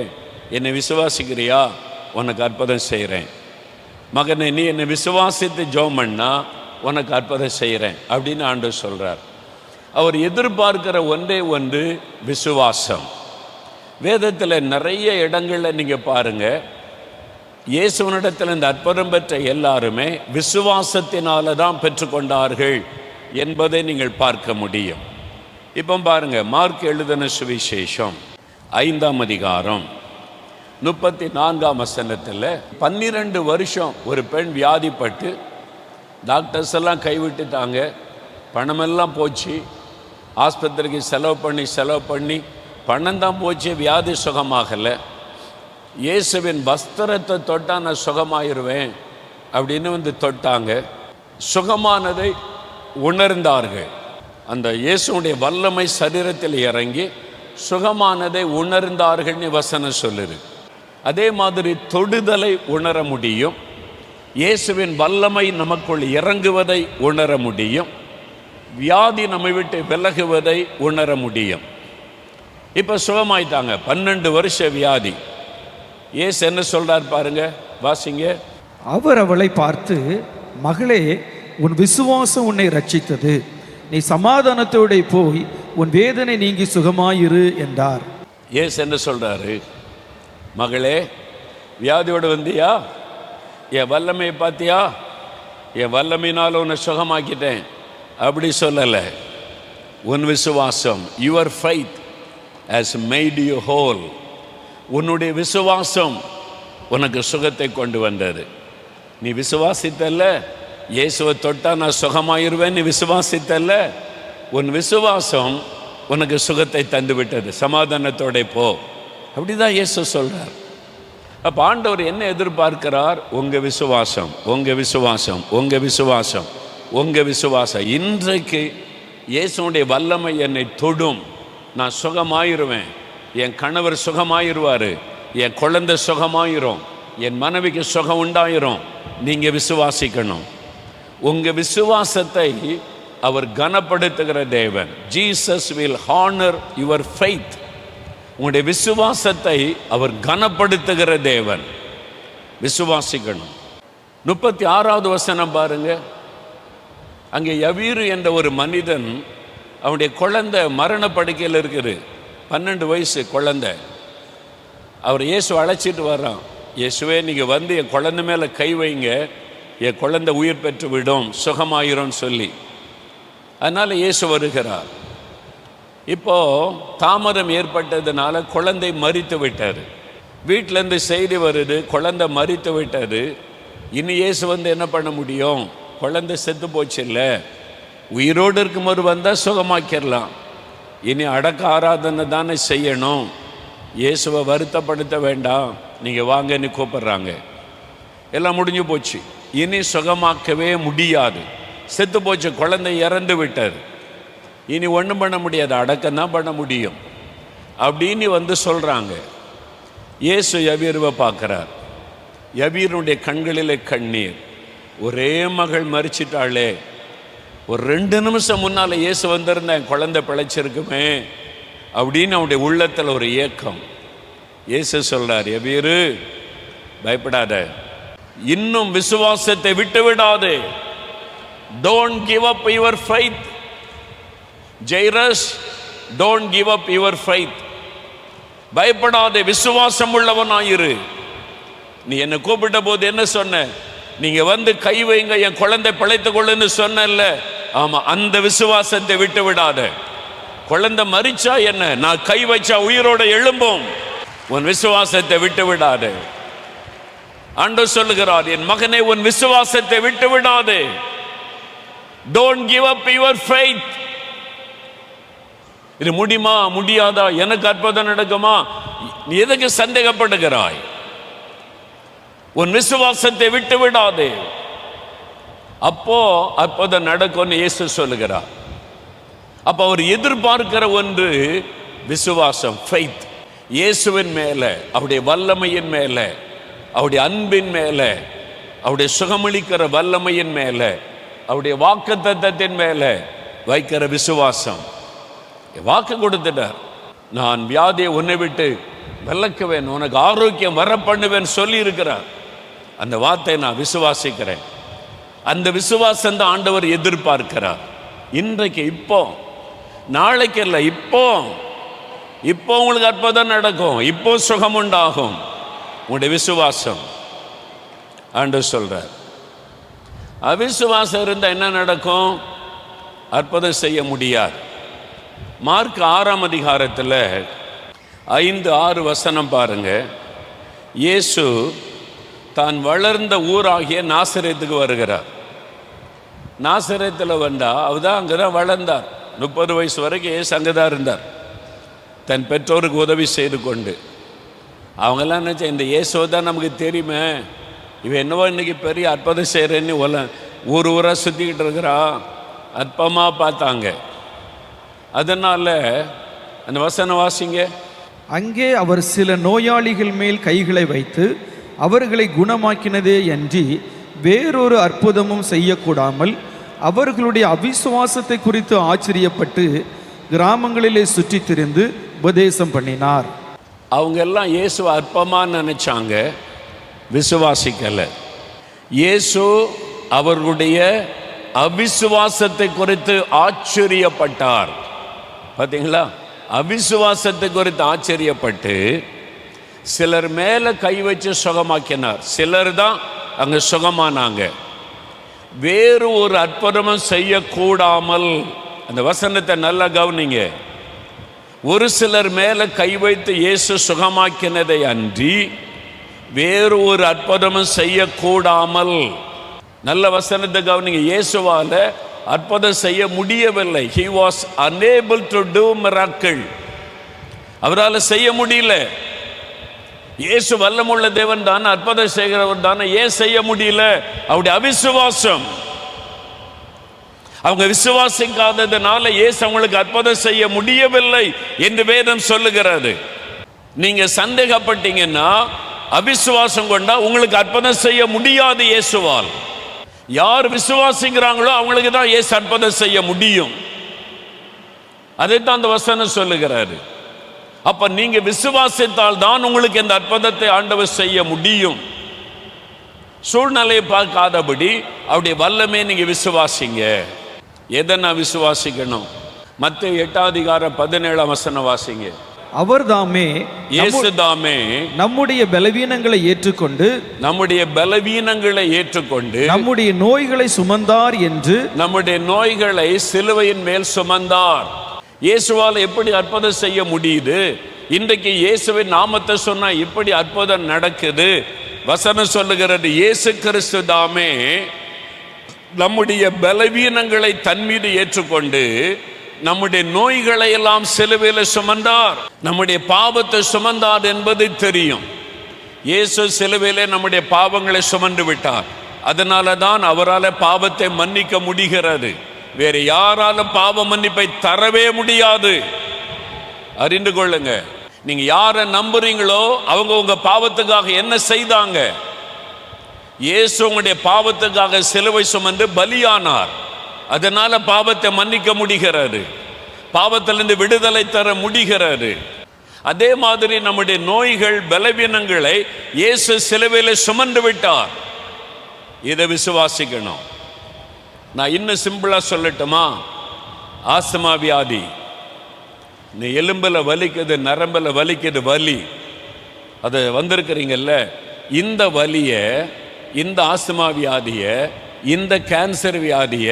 Speaker 1: என்னை விசுவாசிக்கிறியா, உனக்கு அற்புதம் செய்கிறேன். மகனை நீ என்னை விசுவாசித்து ஜெபம் பண்ணா உனக்கு அற்புதம் செய்கிறேன் அப்படின்னு ஆண்டவர் சொல்கிறார். அவர் எதிர்பார்க்கிற ஒன்றே ஒன்று விசுவாசம். வேதத்தில் நிறைய இடங்களில் நீங்கள் பாருங்கள், இயேசுவனிடத்தில் இந்த அற்புதம் பெற்ற எல்லாருமே விசுவாசத்தினால தான் பெற்றுக்கொண்டார்கள் என்பதை நீங்கள் பார்க்க முடியும். இப்போ பாருங்கள், மார்க் எழுதின சுவிசேஷம் 5ஆம் அதிகாரம் 34ஆம் வசனத்தில் 12 வருஷம் ஒரு பெண் வியாதிப்பட்டு டாக்டர்ஸ் எல்லாம் கைவிட்டுட்டாங்க, பணமெல்லாம் போச்சு, ஆஸ்பத்திரிக்கு செலவு பண்ணி பணம் தான் போச்சு, வியாதி சுகமாகலை. இயேசுவின் வஸ்திரத்தை தொட்டால் நான் சுகமாயிருவேன் அப்படின்னு வந்து தொட்டாங்க. சுகமானதை உணர்ந்தார்கள். அந்த இயேசுடைய வல்லமை சரீரத்தில் இறங்கி சுகமானதை உணர்ந்தார்கள்னு வசனம் சொல்லுது. அதே மாதிரி தொடுதலை உணர முடியும், இயேசுவின் வல்லமை நமக்குள் இறங்குவதை உணர முடியும், வியாதி நம்மை விட்டு விலகுவதை உணர முடியும். இப்போ சுகமாயிட்டாங்க. 12 வருஷ வியாதி. இயேசு என்ன சொல்றார் பாருங்க, வாசிங்க.
Speaker 2: அவர் அவளை பார்த்து, மகளே, உன் விசுவாசம் உன்னை ரட்சித்தது, நீ சமாதானத்தோடு போய் உன் வேதனை நீங்கி சுகமாயிரு என்றார்.
Speaker 1: இயேசு என்ன சொல்றாரு, மகளே வியாதியோடு வந்தியா, என் வல்லமையை பார்த்தியா, என் வல்லமையினால் உன்னை சுகமாக்கிட்டேன் அப்படி சொல்லலை. உன் விசுவாசம், your faith has made you whole. உன்னுடைய விசுவாசம் உனக்கு சுகத்தை கொண்டு வந்தது. நீ விசுவாசித்தல்ல, இயேசுவை தொட்டா நான் சுகமாயிருவேன், நீ விசுவாசித்தல்ல, உன் விசுவாசம் உனக்கு சுகத்தை தந்து விட்டது, சமாதானத்தோட போ அப்படிதான் இயேசு சொல்றார். அப்போ ஆண்டவர் என்ன எதிர்பார்க்கிறார்? உங்க விசுவாசம், உங்க விசுவாசம், உங்க விசுவாசம், உங்க விசுவாசம். இன்றைக்கு இயேசுடைய வல்லமை என்னை தொடும், நான் சுகமாயிருவேன், என் கணவர் சுகமாயிருவார், என் குழந்தை சுகமாயிரும், என் மனைவிக்கு சுகம் உண்டாயிரும். நீங்க விசுவாசிக்கணும். உங்க விசுவாசத்தை அவர் கனப்படுத்துகிற தேவன். Jesus will honour your faith. உங்களுடைய விசுவாசத்தை அவர் கனப்படுத்துகிற தேவன். விசுவாசிக்கணும். 36வது வசனம் பாருங்க. அங்கே யவீரு என்ற ஒரு மனிதன், அவனுடைய குழந்தை மரண படுக்கையில் இருக்குது, 12 வயசு குழந்தை. அவர் இயேசு அழைச்சிட்டு வர்றான். இயேசுவே நீங்கள் வந்து என் குழந்தை மேலே கை வைங்க, என் குழந்தை உயிர் பெற்று விடும், சுகமாயிரும் சொல்லி. அதனால் இயேசு வருகிறார். இப்போ தாமதம் ஏற்பட்டதுனால குழந்தை மரித்து விட்டார். வீட்டிலேருந்து செய்தி வருது, குழந்தை மரித்து விட்டது. இனி இயேசு வந்து என்ன பண்ண முடியும்? குழந்தை செத்து போச்சு இல்லை, உயிரோடு இருக்கும்போது வந்தால் சுகமாக்கிடலாம். இனி அடக்க ஆராதனை தானே செய்யணும், இயேசுவை வருத்தப்படுத்த வேண்டாம், நீங்கள் வாங்கன்னு கூப்பிட்றாங்க. எல்லாம் முடிஞ்சு போச்சு, இனி சுகமாக்கவே முடியாது, செத்து போச்சு, குழந்தை இறந்து விட்டார், இனி ஒன்றும் பண்ண முடியாது, அடக்கம்தான் பண்ண முடியும் அப்படின்னு வந்து சொல்கிறாங்க. இயேசு யவீருவை பார்க்குறார். யவீருடைய கண்களிலே கண்ணீர். ஒரே மகள் மரிச்சிட்டாளே, ஒரு 2 நிமிஷம் முன்னால் இயேசு வந்திருந்தா என் குழந்தை பிழைச்சிருக்குமே அப்படின்னு அவனுடைய உள்ளத்தில் ஒரு ஏக்கம். இயேசு சொல்றார், எபிரு பயப்படாத, இன்னும் விசுவாசத்தை விட்டு விடாதே. Don't give up your faith. Jairus, don't give up your faith. பயப்படாதே, விசுவாசம் உள்ளவனாயிரு. நீ என்ன கூப்பிட்ட போது என்ன சொன்ன? நீங்க வந்து கை வைங்க, என் குழந்தை பிழைத்துக் கொள்ளுன்னு சொன்னல. ஆமா, அந்த விசுவாசத்தை விட்டு விடாத. குழந்தை மரிச்சா என்ன, நான் கை வச்சா உயிரோட எழும்பும். உன் விசுவாசத்தை விட்டு விடாதே. ஆண்டவர் சொல்லுகிறார், என் மகனே, உன் விசுவாசத்தை விட்டு விடாதே. Don't give up your faith. இது முடியுமா முடியாதா, எனக்கு அற்புதம் நடக்குமா, நீ எதுக்கு சந்தேகப்படுகிறாய்? உன் விசுவாசத்தை விட்டு விடாதே, அப்போ அற்புதம் நடக்கும்னு இயேசு சொல்லுகிறார். அப்ப அவர் எதிர்பார்க்கிற ஒன்று விசுவாசம், ஃபெய்த். இயேசுவின் மேல, அவருடைய வல்லமையின் மேல, அவருடைய அன்பின் மேல, அவருடைய சுகமளிக்கிற வல்லமையின் மேல, அவருடைய வாக்குத்தத்தத்தின் மேல வைக்கிற விசுவாசம். வாக்கு கொடுத்துட்டார், நான் வியாதியை உன்னை விட்டு விலக்குவேன், உனக்கு ஆரோக்கியம் வர பண்ணுவேன் சொல்லி இருக்கிறார். அந்த வார்த்தை நான் விசுவாசிக்கிறேன். அந்த விசுவாசம் தான் ஆண்டவர் எதிர்பார்க்கிறார். இன்றைக்கு, இப்போ, நாளைக்கு இல்லை, இப்போ உங்களுக்கு அற்புதம் நடக்கும், இப்போ சுகம் உண்டாகும். உங்களுடைய விசுவாசம். ஆண்டவர் சொல்றார், அவிசுவாசம் இருந்தால் என்ன நடக்கும்? அற்புதம் செய்ய முடியாது. மார்க் 6ஆம் அதிகாரத்தில் 5-6 வசனம் பாருங்க. இயேசு தான் வளர்ந்த ஊராகிய நாசரேத்துக்கு வருகிறார். நாசரேத்தில் வந்தா அவதான் அங்கே தான் வளர்ந்தார். 30 வயசு வரைக்கும் இயேசு அங்கே தான் இருந்தார், தன் பெற்றோருக்கு உதவி செய்து கொண்டு. அவங்கெல்லாம் நினச்சா, இந்த இயேசுவை தான் நமக்கு தெரியுமே, இவன் என்னவோ இன்னைக்கு பெரிய அற்புதம் செய்கிறேன்னு ஊர் ஊராக சுற்றிக்கிட்டு இருக்கிறா, அற்பமாக பார்த்தாங்க. அதனால அந்த வசனம் வாசிங்க.
Speaker 2: அங்கே அவர் சில நோயாளிகள் மேல் கைகளை வைத்து அவர்களை குணமாக்கினதே அன்றி வேறொரு அற்புதமும் செய்யக்கூடாமல் அவர்களுடைய அவிசுவாசத்தை குறித்து ஆச்சரியப்பட்டு கிராமங்களிலே சுற்றி திரிந்து உபதேசம் பண்ணினார்.
Speaker 1: அவங்க எல்லாம் இயேசுவை அற்பமாக நினைச்சாங்க, விசுவாசிக்கல. இயேசு அவர்களுடைய அவிசுவாசத்தை குறித்து ஆச்சரியப்பட்டார். பார்த்தீங்களா? அவிசுவாசத்தை குறித்து ஆச்சரியப்பட்டு சிலர் மேலே கை வச்சு சுகமாக்கினார். சிலர் தான் அங்கே சுகமானாங்க. வேறு ஒரு அற்புதமும் செய்யக்கூடாமல், அந்த வசனத்தை நல்லா கவனிங்க. ஒரு சிலர் மேலே கை வைத்து இயேசு சுகமாக்கினதை அன்றி வேறு ஒரு அற்புதமும் செய்யக்கூடாமல். நல்ல வசனத்தை கவனிங்க. இயேசுவால அற்புதம் செய்ய முடியவில்லை. He was unable to do miracle. அவரால் செய்ய முடியல. இயேசு வல்லமுள்ள தேவன் தானே, அற்புதம் செய்கிறவர் தானே, ஏன் செய்ய முடியல? அவருடைய அவிசுவாசம். அவங்க விசுவாசிக்காததுனால இயேசு அவங்களுக்கு அற்புதம் செய்ய முடியவில்லை என்று வேதம் சொல்லுகிறது. நீங்க சந்தேகப்பட்டீங்கன்னா, அவிசுவாசம் கொண்டா உங்களுக்கு அற்புதம் செய்ய முடியாது இயேசுவால். யார் விசுவாசிக்கிறாங்களோ அவங்களுக்கு தான் இயேசு அற்புதம் செய்ய முடியும். அதைத்தான் அந்த வசனம் சொல்லுகிறாரு. அப்ப நீங்க விசுவாசித்தால் தான் உங்களுக்கு இந்த அற்புதத்தை ஆண்டவர் செய்ய முடியும். சூழ்நிலையை பார்க்காதபடி அவருடைய வல்லமே நீங்க விசுவாசிங்க. எதை நான் விசுவாசிக்கணும்? மத்தேயு 8ஆம் அதிகாரம் 17ஆம் வசனம் வாசிங்க.
Speaker 2: அவர் தாமே,
Speaker 1: இயேசு தாமே
Speaker 2: நம்முடைய பலவீனங்களை ஏற்றுக்கொண்டு நம்முடைய நோய்களை சுமந்தார் என்று, நம்முடைய
Speaker 1: நோய்களை சிலுவையின் மேல் சுமந்தார். இயேசுவால் எப்படி அற்புதம் செய்ய முடியுது? இன்றைக்கு இயேசுவின் நாமத்தை சொன்னா இப்படி அற்புதம் நடக்குது. வசனம் சொல்லுகிறது, இயேசு கிறிஸ்து தாமே நம்முடைய பலவீனங்களை தன் மீது ஏற்றுக்கொண்டு நம்முடைய நோய்களை எல்லாம் சிலுவையில் சுமந்தார். நம்முடைய பாவத்தை சுமந்தார் என்பது தெரியும். இயேசு சிலுவையிலே நம்முடைய பாவங்களை சுமந்து விட்டார். அதனால தான் அவரால் பாவத்தை மன்னிக்க முடிகிறது. வேறு யாராலும் பாவ மன்னிப்பை தரவே முடியாது. அறிந்து கொள்ளுங்க. நீங்க யாரை நம்புறீங்களோ அவங்க உங்க பாவத்துக்காக என்ன செய்தாங்க? இயேசு உங்களுடைய பாவத்துக்காக சிலுவை சுமந்து பலியானார். அதனால பாவத்தை மன்னிக்க முடிகிறாரு, பாவத்திலிருந்து விடுதலை தர முடிகிறாரு. அதே மாதிரி நம்முடைய நோய்கள் பலவீனங்களை இயேசு சிலுவையில் சுமந்து விட்டார். இதை விசுவாசிக்கணும். நான் இன்னும் சிம்பிளா சொல்லட்டுமா? ஆஸ்துமா வியாதி, நீ எலும்புல வலிக்குது, நரம்புல வலிக்குது, வலி, அது வந்திருக்கிறீங்கல்ல, இந்த வலிய, இந்த ஆஸ்துமா வியாதிய, இந்த கேன்சர் வியாதிய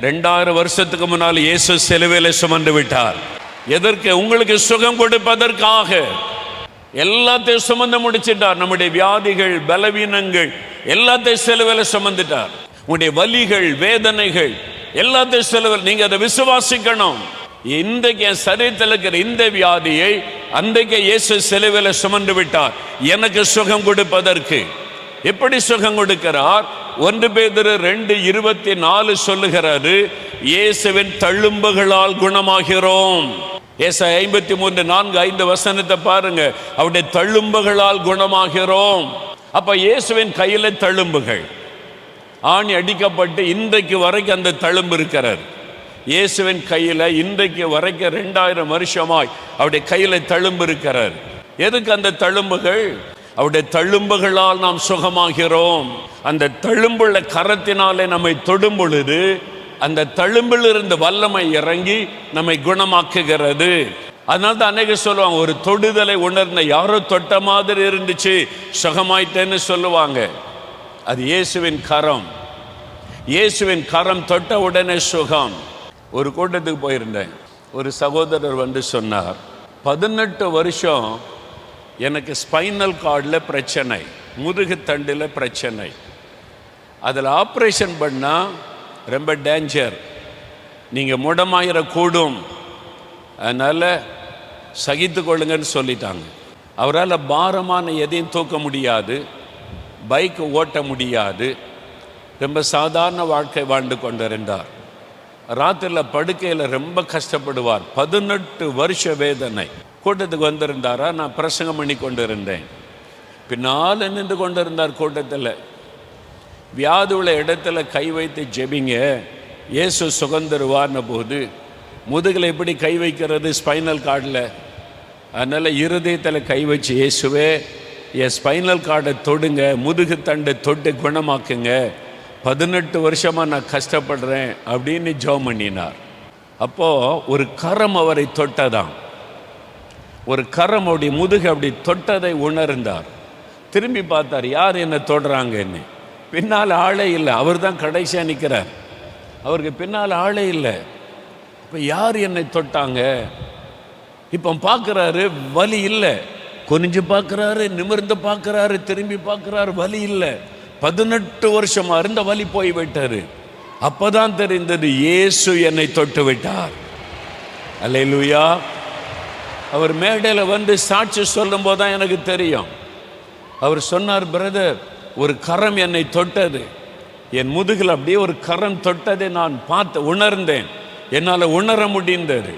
Speaker 1: 2000 வருஷத்துக்கு முன்னால் இயேசு சிலுவையில் சுமந்து விட்டார். எதற்கு? உங்களுக்கு சுகம் கொடுப்பதற்காக. எல்லாத்தையும் சுமந்து முடிச்சிட்டார். நம்முடைய வியாதிகள் பலவீனங்கள் எல்லாத்தையும் சிலுவையில் சுமந்துட்டார். உங்களுடைய வலிகள் வேதனைகள் எல்லாத்தையும் சிலுவையில். நீங்க அதை விசுவாசிக்கணும். இன்றைக்கு என் சரீரத்தில் இருக்கிற இந்த வியாதியை அன்றைக்கு இயேசு சிலுவையில் சுமந்து விட்டார் எனக்கு சுகம் கொடுப்பதற்கு. எப்படி சுகம் கொடுக்கிறார்? 1 பேதுரு 2:24 சொல்லுகிறாரு, இயேசுவின் தழும்புகளால் குணமாகிறோம். ஏசாயா 53:4-5 வசனத்தை பாருங்க. அவருடைய தழும்புகளால் குணமாகிறோம். அப்ப இயேசுவின் கையில தழும்புகள், ஆணி அடிக்கப்பட்டு இன்றைக்கு வரைக்கும் அந்த தழும்பு இருக்கிறார். இயேசுவின் கையில இன்றைக்கு வரைக்கும் 2000 வருஷமாய் அவருடைய கையில தழும்பு இருக்கிறார். எதுக்கு அந்த தழும்புகள்? அவருடைய தழும்புகளால் நாம் சுகமாகிறோம். அந்த தழும்புள்ள கரத்தினாலே நம்மை தொடும் பொழுது அந்த தழும்பில் இருந்து வல்லமை இறங்கி நம்மை குணமாக்குகிறது. அதனால தான் அநேக சொல்லுவாங்க, ஒரு தொடுதலை உணர்ந்த, யாரோ தொட்ட மாதிரி இருந்துச்சு, சுகமாயிட்டேன்னு சொல்லுவாங்க. அது இயேசுவின் கரம். இயேசுவின் கரம் தொட்ட உடனே சுகம். ஒரு கூட்டத்துக்கு போயிருந்தேன். ஒரு சகோதரர் வந்து சொன்னார், 18 வருஷம் எனக்கு ஸ்பைனல் கார்டில் பிரச்சனை, முதுகு தண்டில் பிரச்சனை, அதில் ஆப்ரேஷன் பண்ணால் ரொம்ப டேஞ்சர், நீங்கள் முடமாயிடக்கூடும், அதனால் சகித்து கொள்ளுங்கன்னு சொல்லிட்டாங்க. அவரால் பாரமான எதையும் தூக்க முடியாது, பைக் ஓட்ட முடியாது, ரொம்ப சாதாரண வாழ்க்கை வாழ்ந்து கொண்டிருந்தார். ராத்திரியில் படுக்கையில் ரொம்ப கஷ்டப்படுவார். 18 வருஷ வேதனை. கூட்டத்துக்கு வந்திருந்தாரா? நான் பிரசங்கம் பண்ணி கொண்டு இருந்தேன். பின்னால் நின்று கொண்டிருந்தார் கூட்டத்தில். வியாதி உள்ள இடத்துல கை வைத்து ஜெபிங்க, இயேசு சுகந்தருவார்ன போது முதுகில் எப்படி கை வைக்கிறது? ஸ்பைனல் கார்டில். அதனால் இருதயத்தில் கை வச்சு, இயேசுவே என் ஸ்பைனல் கார்டை தொடுங்க, முதுகு தண்டை தொட்டு குணமாக்குங்க, 18 வருஷமாக நான் கஷ்டப்படுறேன் அப்படின்னு ஜெபம் பண்ணினார். அப்போது ஒரு கரம் அவரை தொட்டதான், ஒரு கரம் அவருடைய முதுகு அப்படி தொட்டதை உணர்ந்தார். திரும்பி பார்த்தார், யார் என்னை தொடுறாங்கன்னு. பின்னால் ஆளே இல்லை, அவர் தான் கடைசியாக நிற்கிறார். அவருக்கு பின்னால் ஆளே இல்லை. இப்போ யார் என்னை தொட்டாங்க? இப்போ பார்க்குறாரு, வலி இல்லை. குனிஞ்சு பார்க்குறாரு, நிமிர்ந்து பார்க்குறாரு, திரும்பி பார்க்குறாரு, வலி இல்லை. 18 வருஷமா இருந்த வலி போய் விட்டாரு. அப்பதான் தெரிந்தது, இயேசு என்னை தொட்டு விட்டார். அல்லேலூயா. அவர் மேடையில் வந்து சாட்சி சொல்லும் போதுதான் எனக்கு தெரியும். அவர் சொன்னார், பிரதர், ஒரு கரம் என்னை தொட்டது, என் முதுகில் அப்படியே ஒரு கரம் தொட்டதை நான் பார்த்து உணர்ந்தேன், என்னால் உணர முடிந்தது.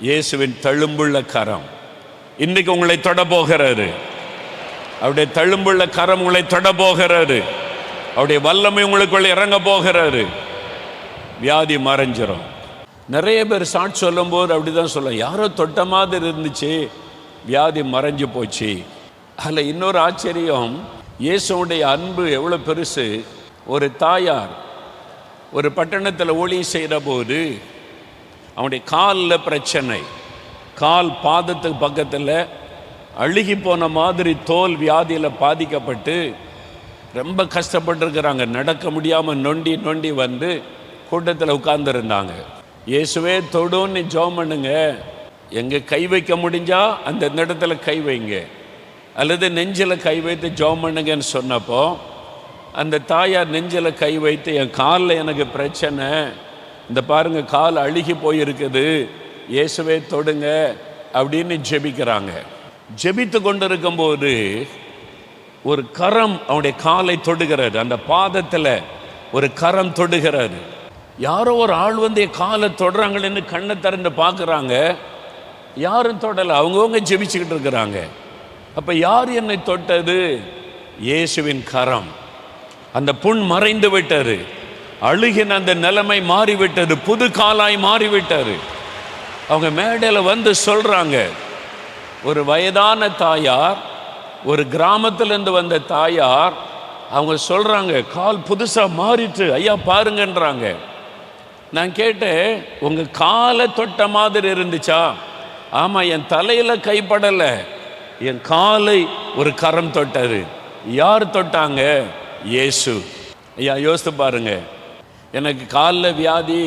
Speaker 1: இயேசுவின் தழும்புள்ள கரம் இன்னைக்கு உங்களை தொட போகிறாரு. அவருடைய தழும்புள்ள கரம் உங்களை தொட போகிறாரு. அவருடைய வல்லமை உங்களுக்குள்ள இறங்க போகிறாரு. வியாதி மறைஞ்சிரும். நிறைய பேர் சாட்சி சொல்லும் போது அப்படிதான் சொல்ல, யாரோ தொட்ட மாதிரி இருந்துச்சு, வியாதி மறைஞ்சு போச்சு. அதில் இன்னொரு ஆச்சரியம், இயேசுடைய அன்பு எவ்வளோ பெருசு. ஒரு தாயார் ஒரு பட்டணத்தில் ஊழியம் செய்கிற போது அவனுடைய காலில் பிரச்சனை, கால் பாதத்துக்கு பக்கத்தில் அழுகி போன மாதிரி தோல் வியாதியில் பாதிக்கப்பட்டு ரொம்ப கஷ்டப்பட்டுருக்கிறாங்க. நடக்க முடியாமல் நொண்டி நொண்டி வந்து கூட்டத்தில் உட்கார்ந்துருந்தாங்க. இயேசுவே தொடுன்னு ஜெபம் பண்ணுங்க, எங்கே கை வைக்க முடிஞ்சா அந்த இடத்துல கை வைங்க, அல்லது நெஞ்சில் கை வைத்து ஜெபம் பண்ணுங்கன்னு சொன்னப்போ அந்த தாயார் நெஞ்சில் கை வைத்து, என் காலில் எனக்கு பிரச்சனை, இந்த பாருங்க கால் அழுகி போயிருக்குது, இயேசுவே தொடுங்க அப்படின்னு ஜெபிக்கிறாங்க. ஜெபித்து கொண்டிருக்கும் போது ஒரு கரம் அவனுடைய காலை தொடுகிறது, அந்த பாதத்தில் ஒரு கரம் தொடுகிறது. யாரோ ஒரு ஆள் வந்து என் காலை தொடுறாங்களேன்னு கண்ணை திறந்து பார்க்குறாங்க, யாரும் தொடலை, அவங்கவுங்க ஜெபிச்சுக்கிட்டு இருக்கிறாங்க. அப்போ யார் என்னை தொட்டது? இயேசுவின் கரம். அந்த புண் மறைந்து விட்டது. அழுகின அந்த நிலைமை மாறிவிட்டது, புது காலாய் மாறிவிட்டது. அவங்க மேடையில் வந்து சொல்றாங்க, ஒரு வயதான தாயார், ஒரு கிராமத்திலிருந்து வந்த தாயார், அவங்க சொல்றாங்க, கால் புதுசாக மாறிட்டு ஐயா பாருங்கன்றாங்க. நான் கேட்டேன், உங்க காலை தொட்ட மாதிரி இருந்துச்சா? ஆமா, என் தலையில கைப்படலை, என் காலை ஒரு கரம் தொட்டது. யார் தொட்டாங்க? இயேசு. ஐயா யோசித்து பாருங்க, எனக்கு காலில் வியாதி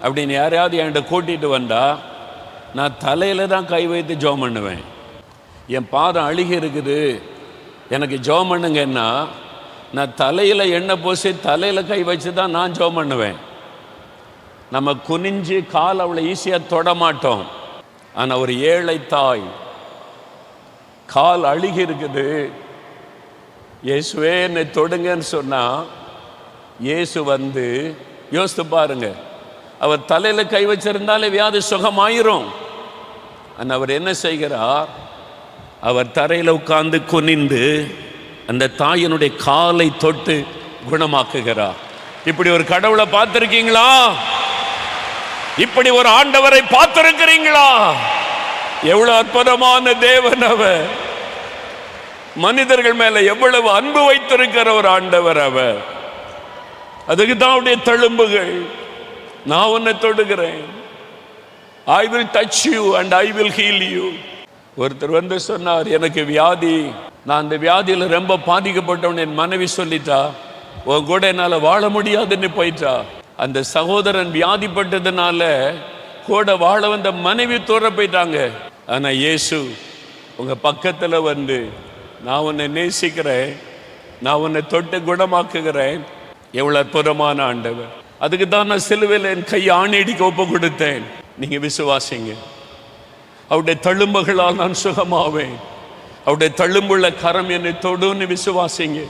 Speaker 1: அப்படின்னு யாரையாவது என்கிட்ட கூட்டிகிட்டு வந்தா நான் தலையில் தான் கை வைத்து ஜெபம் பண்ணுவேன். என் பாதம் அழுகி இருக்குது, எனக்கு ஜெபம் பண்ணுங்கன்னா நான் தலையில் எண்ணெய் பூசி தலையில் கை வச்சு தான் நான் ஜெபம் பண்ணுவேன். நம்ம குனிஞ்சு கால் அவ்வளோ ஈஸியாக தொட மாட்டோம். ஆனால் ஒரு ஏழை தாய் கால் அழுகி இருக்குது, இயேசுவே என்னை தொடுங்கன்னு சொன்னா இயேசு வந்து, யோசித்து பாருங்க, அவர் தலையில் கை வச்சிருந்தாலே வியாதி சுகமாயிரும். ஆனால் அவர் என்ன செய்கிறார்? அவர் தரையில் உட்கார்ந்து குனிந்து அந்த தாயினுடைய காலை தொட்டு குணமாக்குகிறார். இப்படி ஒரு கடவுளை பார்த்திருக்கீங்களா? இப்படி ஒரு ஆண்டவரை பார்த்திருக்கிறீங்களா? எவ்வளவு அற்புதமான தேவன் அவர்! மனிதர்கள் மேல எவ்வளவு அன்பு வைத்திருக்கிற ஒரு ஆண்டவர் அவர். அதுக்கு தான் அவருடைய தழும்புகள். நான் உன்னை தொடுகிறேன், I will touch you and I will heal you. ஒருத்தர் வந்து சொன்னார், எனக்கு வியாதி, நான் அந்த வியாதியில் ரொம்ப பாதிக்கப்பட்டவன். என் மனைவி சொல்லிட்டா, உன் கூட என்னால் வாழ முடியாதுன்னு போயிட்டா. அந்த சகோதரன் வியாதிப்பட்டதுனால கூட வாழ வந்த மனைவி தூர போயிட்டாங்க. ஆனா இயேசு உங்க பக்கத்துல வந்து, நான் உன்னை நேசிக்கிறேன், நான் உன்னை தொட்டு குணமாக்குகிறேன். எவ்வளவு அற்புதமான ஆண்டவர்! அதுக்கு தான் நான் சிலுவையில் என் கையை ஆணியடிக்க ஒப்பு கொடுத்தேன். நீங்க விசுவாசிங்க, அவருடைய தழும்புகளால் நான் சுகமாவேன், அவருடைய தழும்புள்ள கரம் என்னை தொடுன்னு விசுவாசிங்க.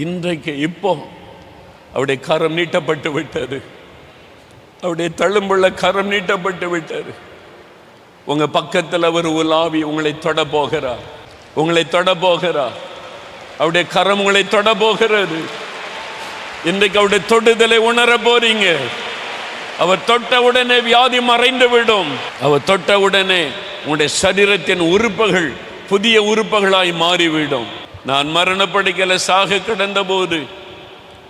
Speaker 1: இன்றைக்கு இப்போ அவருடைய கரம் நீட்டப்பட்டு விட்டது, அவருடைய தழும்புள்ள கரம் நீட்டப்பட்டு விட்டது. உங்க பக்கத்தில் அவர் உலாவி உங்களை தொட போகிறார், உங்களை தொட போகிறார். அவருடைய கரம் உங்களை தொட போகிறது. இன்றைக்கு அவருடைய தொடுதலை உணர போறீங்க. அவர் தொட்ட உடனே வியாதி மறைந்து விடும். அவர் தொட்ட உடனே உங்களுடைய சரீரத்தின் உறுப்புகள் புதிய உறுப்புகளாய் மாறிவிடும். நான் மரணப்படுக்கையில சாக கிடந்த போது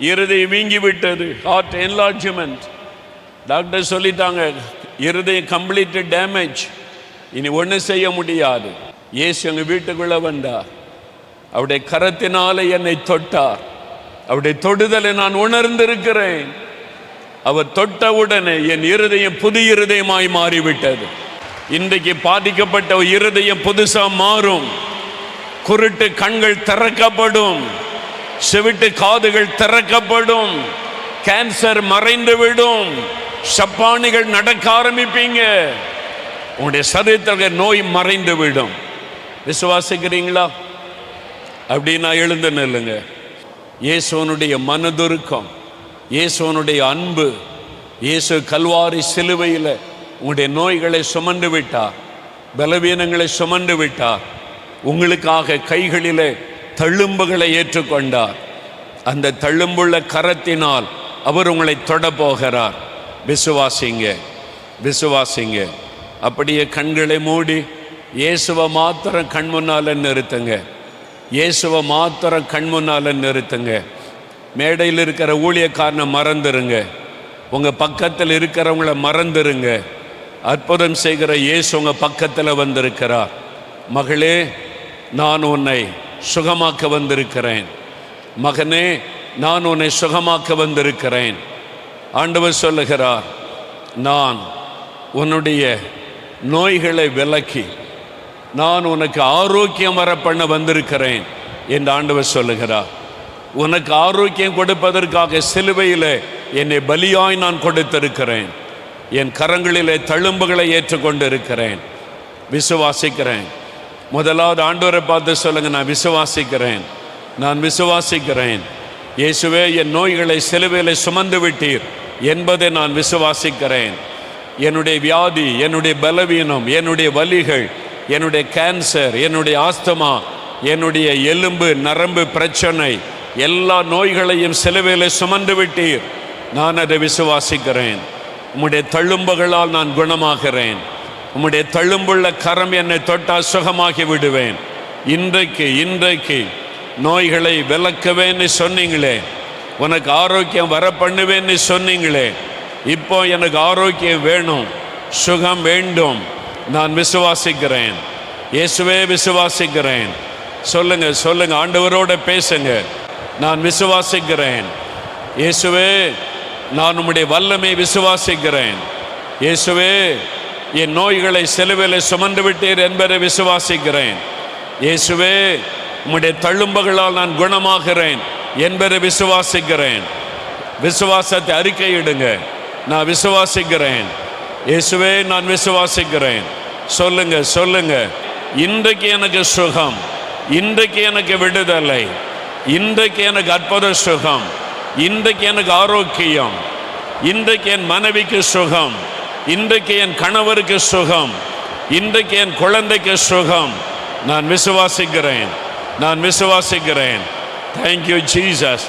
Speaker 1: இருதயம் வீங்கி விட்டது, ஹார்ட் என்லார்ஜ்மெண்ட். டாக்டர் சொல்லிட்டாங்க, இருதயம் கம்ப்ளீட் டேமேஜ், இனி ஒன்றும் செய்ய முடியாது. இயேசு எங்க வீட்டுக்குள்ள வந்தார், அவருடைய கரத்தினால என்னை தொட்டார். அவருடைய தொடுதலை நான் உணர்ந்திருக்கிறேன். அவர் தொட்டவுடனே என் இருதயம் புது இருதயமாய் மாறிவிட்டது. இன்றைக்கு பாதிக்கப்பட்ட இருதயம் புதுசா மாறும். குருட்டு கண்கள் திறக்கப்படும், செவிட்டு காதுகள் திறக்கப்படும், கேன்சர் மறைந்துவிடும், சப்பானிகள் நடக்க ஆரம்பிப்பீங்க, உங்களுடைய சரீரத்தில் நோய் மறைந்து விடும். விசுவாசிக்கிறீங்களா? அப்படின்னா எழுந்து நில்லுங்க. இயேசுவனுடைய மனதுருக்கம், இயேசுவனுடைய அன்பு, இயேசு கல்வாரி சிலுவையில் உங்களுடைய நோய்களை சுமந்து விட்டார், பலவீனங்களை சுமந்து விட்டார். உங்களுக்காக கைகளிலே தழும்புகளை ஏற்றுக்கொண்டார். அந்த தழும்புள்ள கரத்தினால் அவர் உங்களை தொட போகிறார். விசுவாசிங்க, விசுவாசிங்க. அப்படியே கண்களை மூடி இயேசுவை மாத்திரம் கண் முன்னால நிறுத்துங்க, இயேசுவை மாத்திரம் கண் முன்னால நிறுத்துங்க. மேடையில் இருக்கிற ஊழியக்காரனை மறந்துருங்க, உங்க பக்கத்தில் இருக்கிறவங்கள மறந்துருங்க. அற்புதம் செய்கிற இயேசு உங்க பக்கத்தில் வந்திருக்கிறார். மகளே, நான் உன்னை சுகமாக்க வந்திருக்கிறேன். மகனே, நான் உன்னை சுகமாக்க வந்திருக்கிறேன். ஆண்டவர் சொல்லுகிறார், நான் உன்னுடைய நோய்களை விலக்கி நான் உனக்கு ஆரோக்கியம் வர பண்ண வந்திருக்கிறேன் என்று ஆண்டவர் சொல்லுகிறார். உனக்கு ஆரோக்கியம் கொடுப்பதற்காக சிலுவையில் என்னை பலியாய் நான் கொடுத்திருக்கிறேன். என் கரங்களிலே தழும்புகளை ஏற்றுக்கொண்டிருக்கிறேன். விசுவாசிக்கிறேன். முதலாவது ஆண்டவரை பார்த்து சொல்லுங்க, நான் விசுவாசிக்கிறேன், நான் விசுவாசிக்கிறேன். இயேசுவே, என் நோய்களை சிலுவையில் சுமந்து விட்டீர் என்பதை நான் விசுவாசிக்கிறேன். என்னுடைய வியாதி, என்னுடைய பலவீனம், என்னுடைய வலிகள், என்னுடைய கேன்சர், என்னுடைய ஆஸ்துமா, என்னுடைய எலும்பு நரம்பு பிரச்சனை, எல்லா நோய்களையும் சிலுவையில் சுமந்து விட்டீர். நான் அதை விசுவாசிக்கிறேன். உம்முடைய தழும்புகளால் நான் குணமாகிறேன். உம்முடைய தழும்புள்ள கரம் என்னை தொட்டால் சுகமாகி விடுவேன். இன்றைக்கு நோய்களை விலக்குவேன்னு சொன்னீங்களே, உனக்கு ஆரோக்கியம் வர பண்ணுவேன்னு சொன்னீங்களே. இப்போ எனக்கு ஆரோக்கியம் வேணும், சுகம் வேண்டும். நான் விசுவாசிக்கிறேன். இயேசுவே விசுவாசிக்கிறேன். சொல்லுங்க, ஆண்டவரோட பேசுங்க. நான் விசுவாசிக்கிறேன். இயேசுவே, நான் உம்முடைய வல்லமை விசுவாசிக்கிறேன். இயேசுவே, என் நோய்களை சிலுவையில் சுமந்து விட்டீர் என்பதை விசுவாசிக்கிறேன். இயேசுவே, உம்முடைய தழும்புகளால் நான் குணமாகிறேன் என்பதை விசுவாசிக்கிறேன். விசுவாசத்தை அறிக்கையிடுங்க. நான் விசுவாசிக்கிறேன். இயேசுவே, நான் விசுவாசிக்கிறேன். சொல்லுங்க. இன்றைக்கு எனக்கு சுகம், இன்றைக்கு எனக்கு விடுதலை, இன்றைக்கு எனக்கு அற்புத சுகம், இன்றைக்கு எனக்கு ஆரோக்கியம், இன்றைக்கு என் மனைவிக்கு சுகம், இன்றைக்கு என் கணவருக்கு சுகம், இன்றைக்கு என் குழந்தைக்கு சுகம். நான் விசுவாசிக்கிறேன். Thank you, Jesus.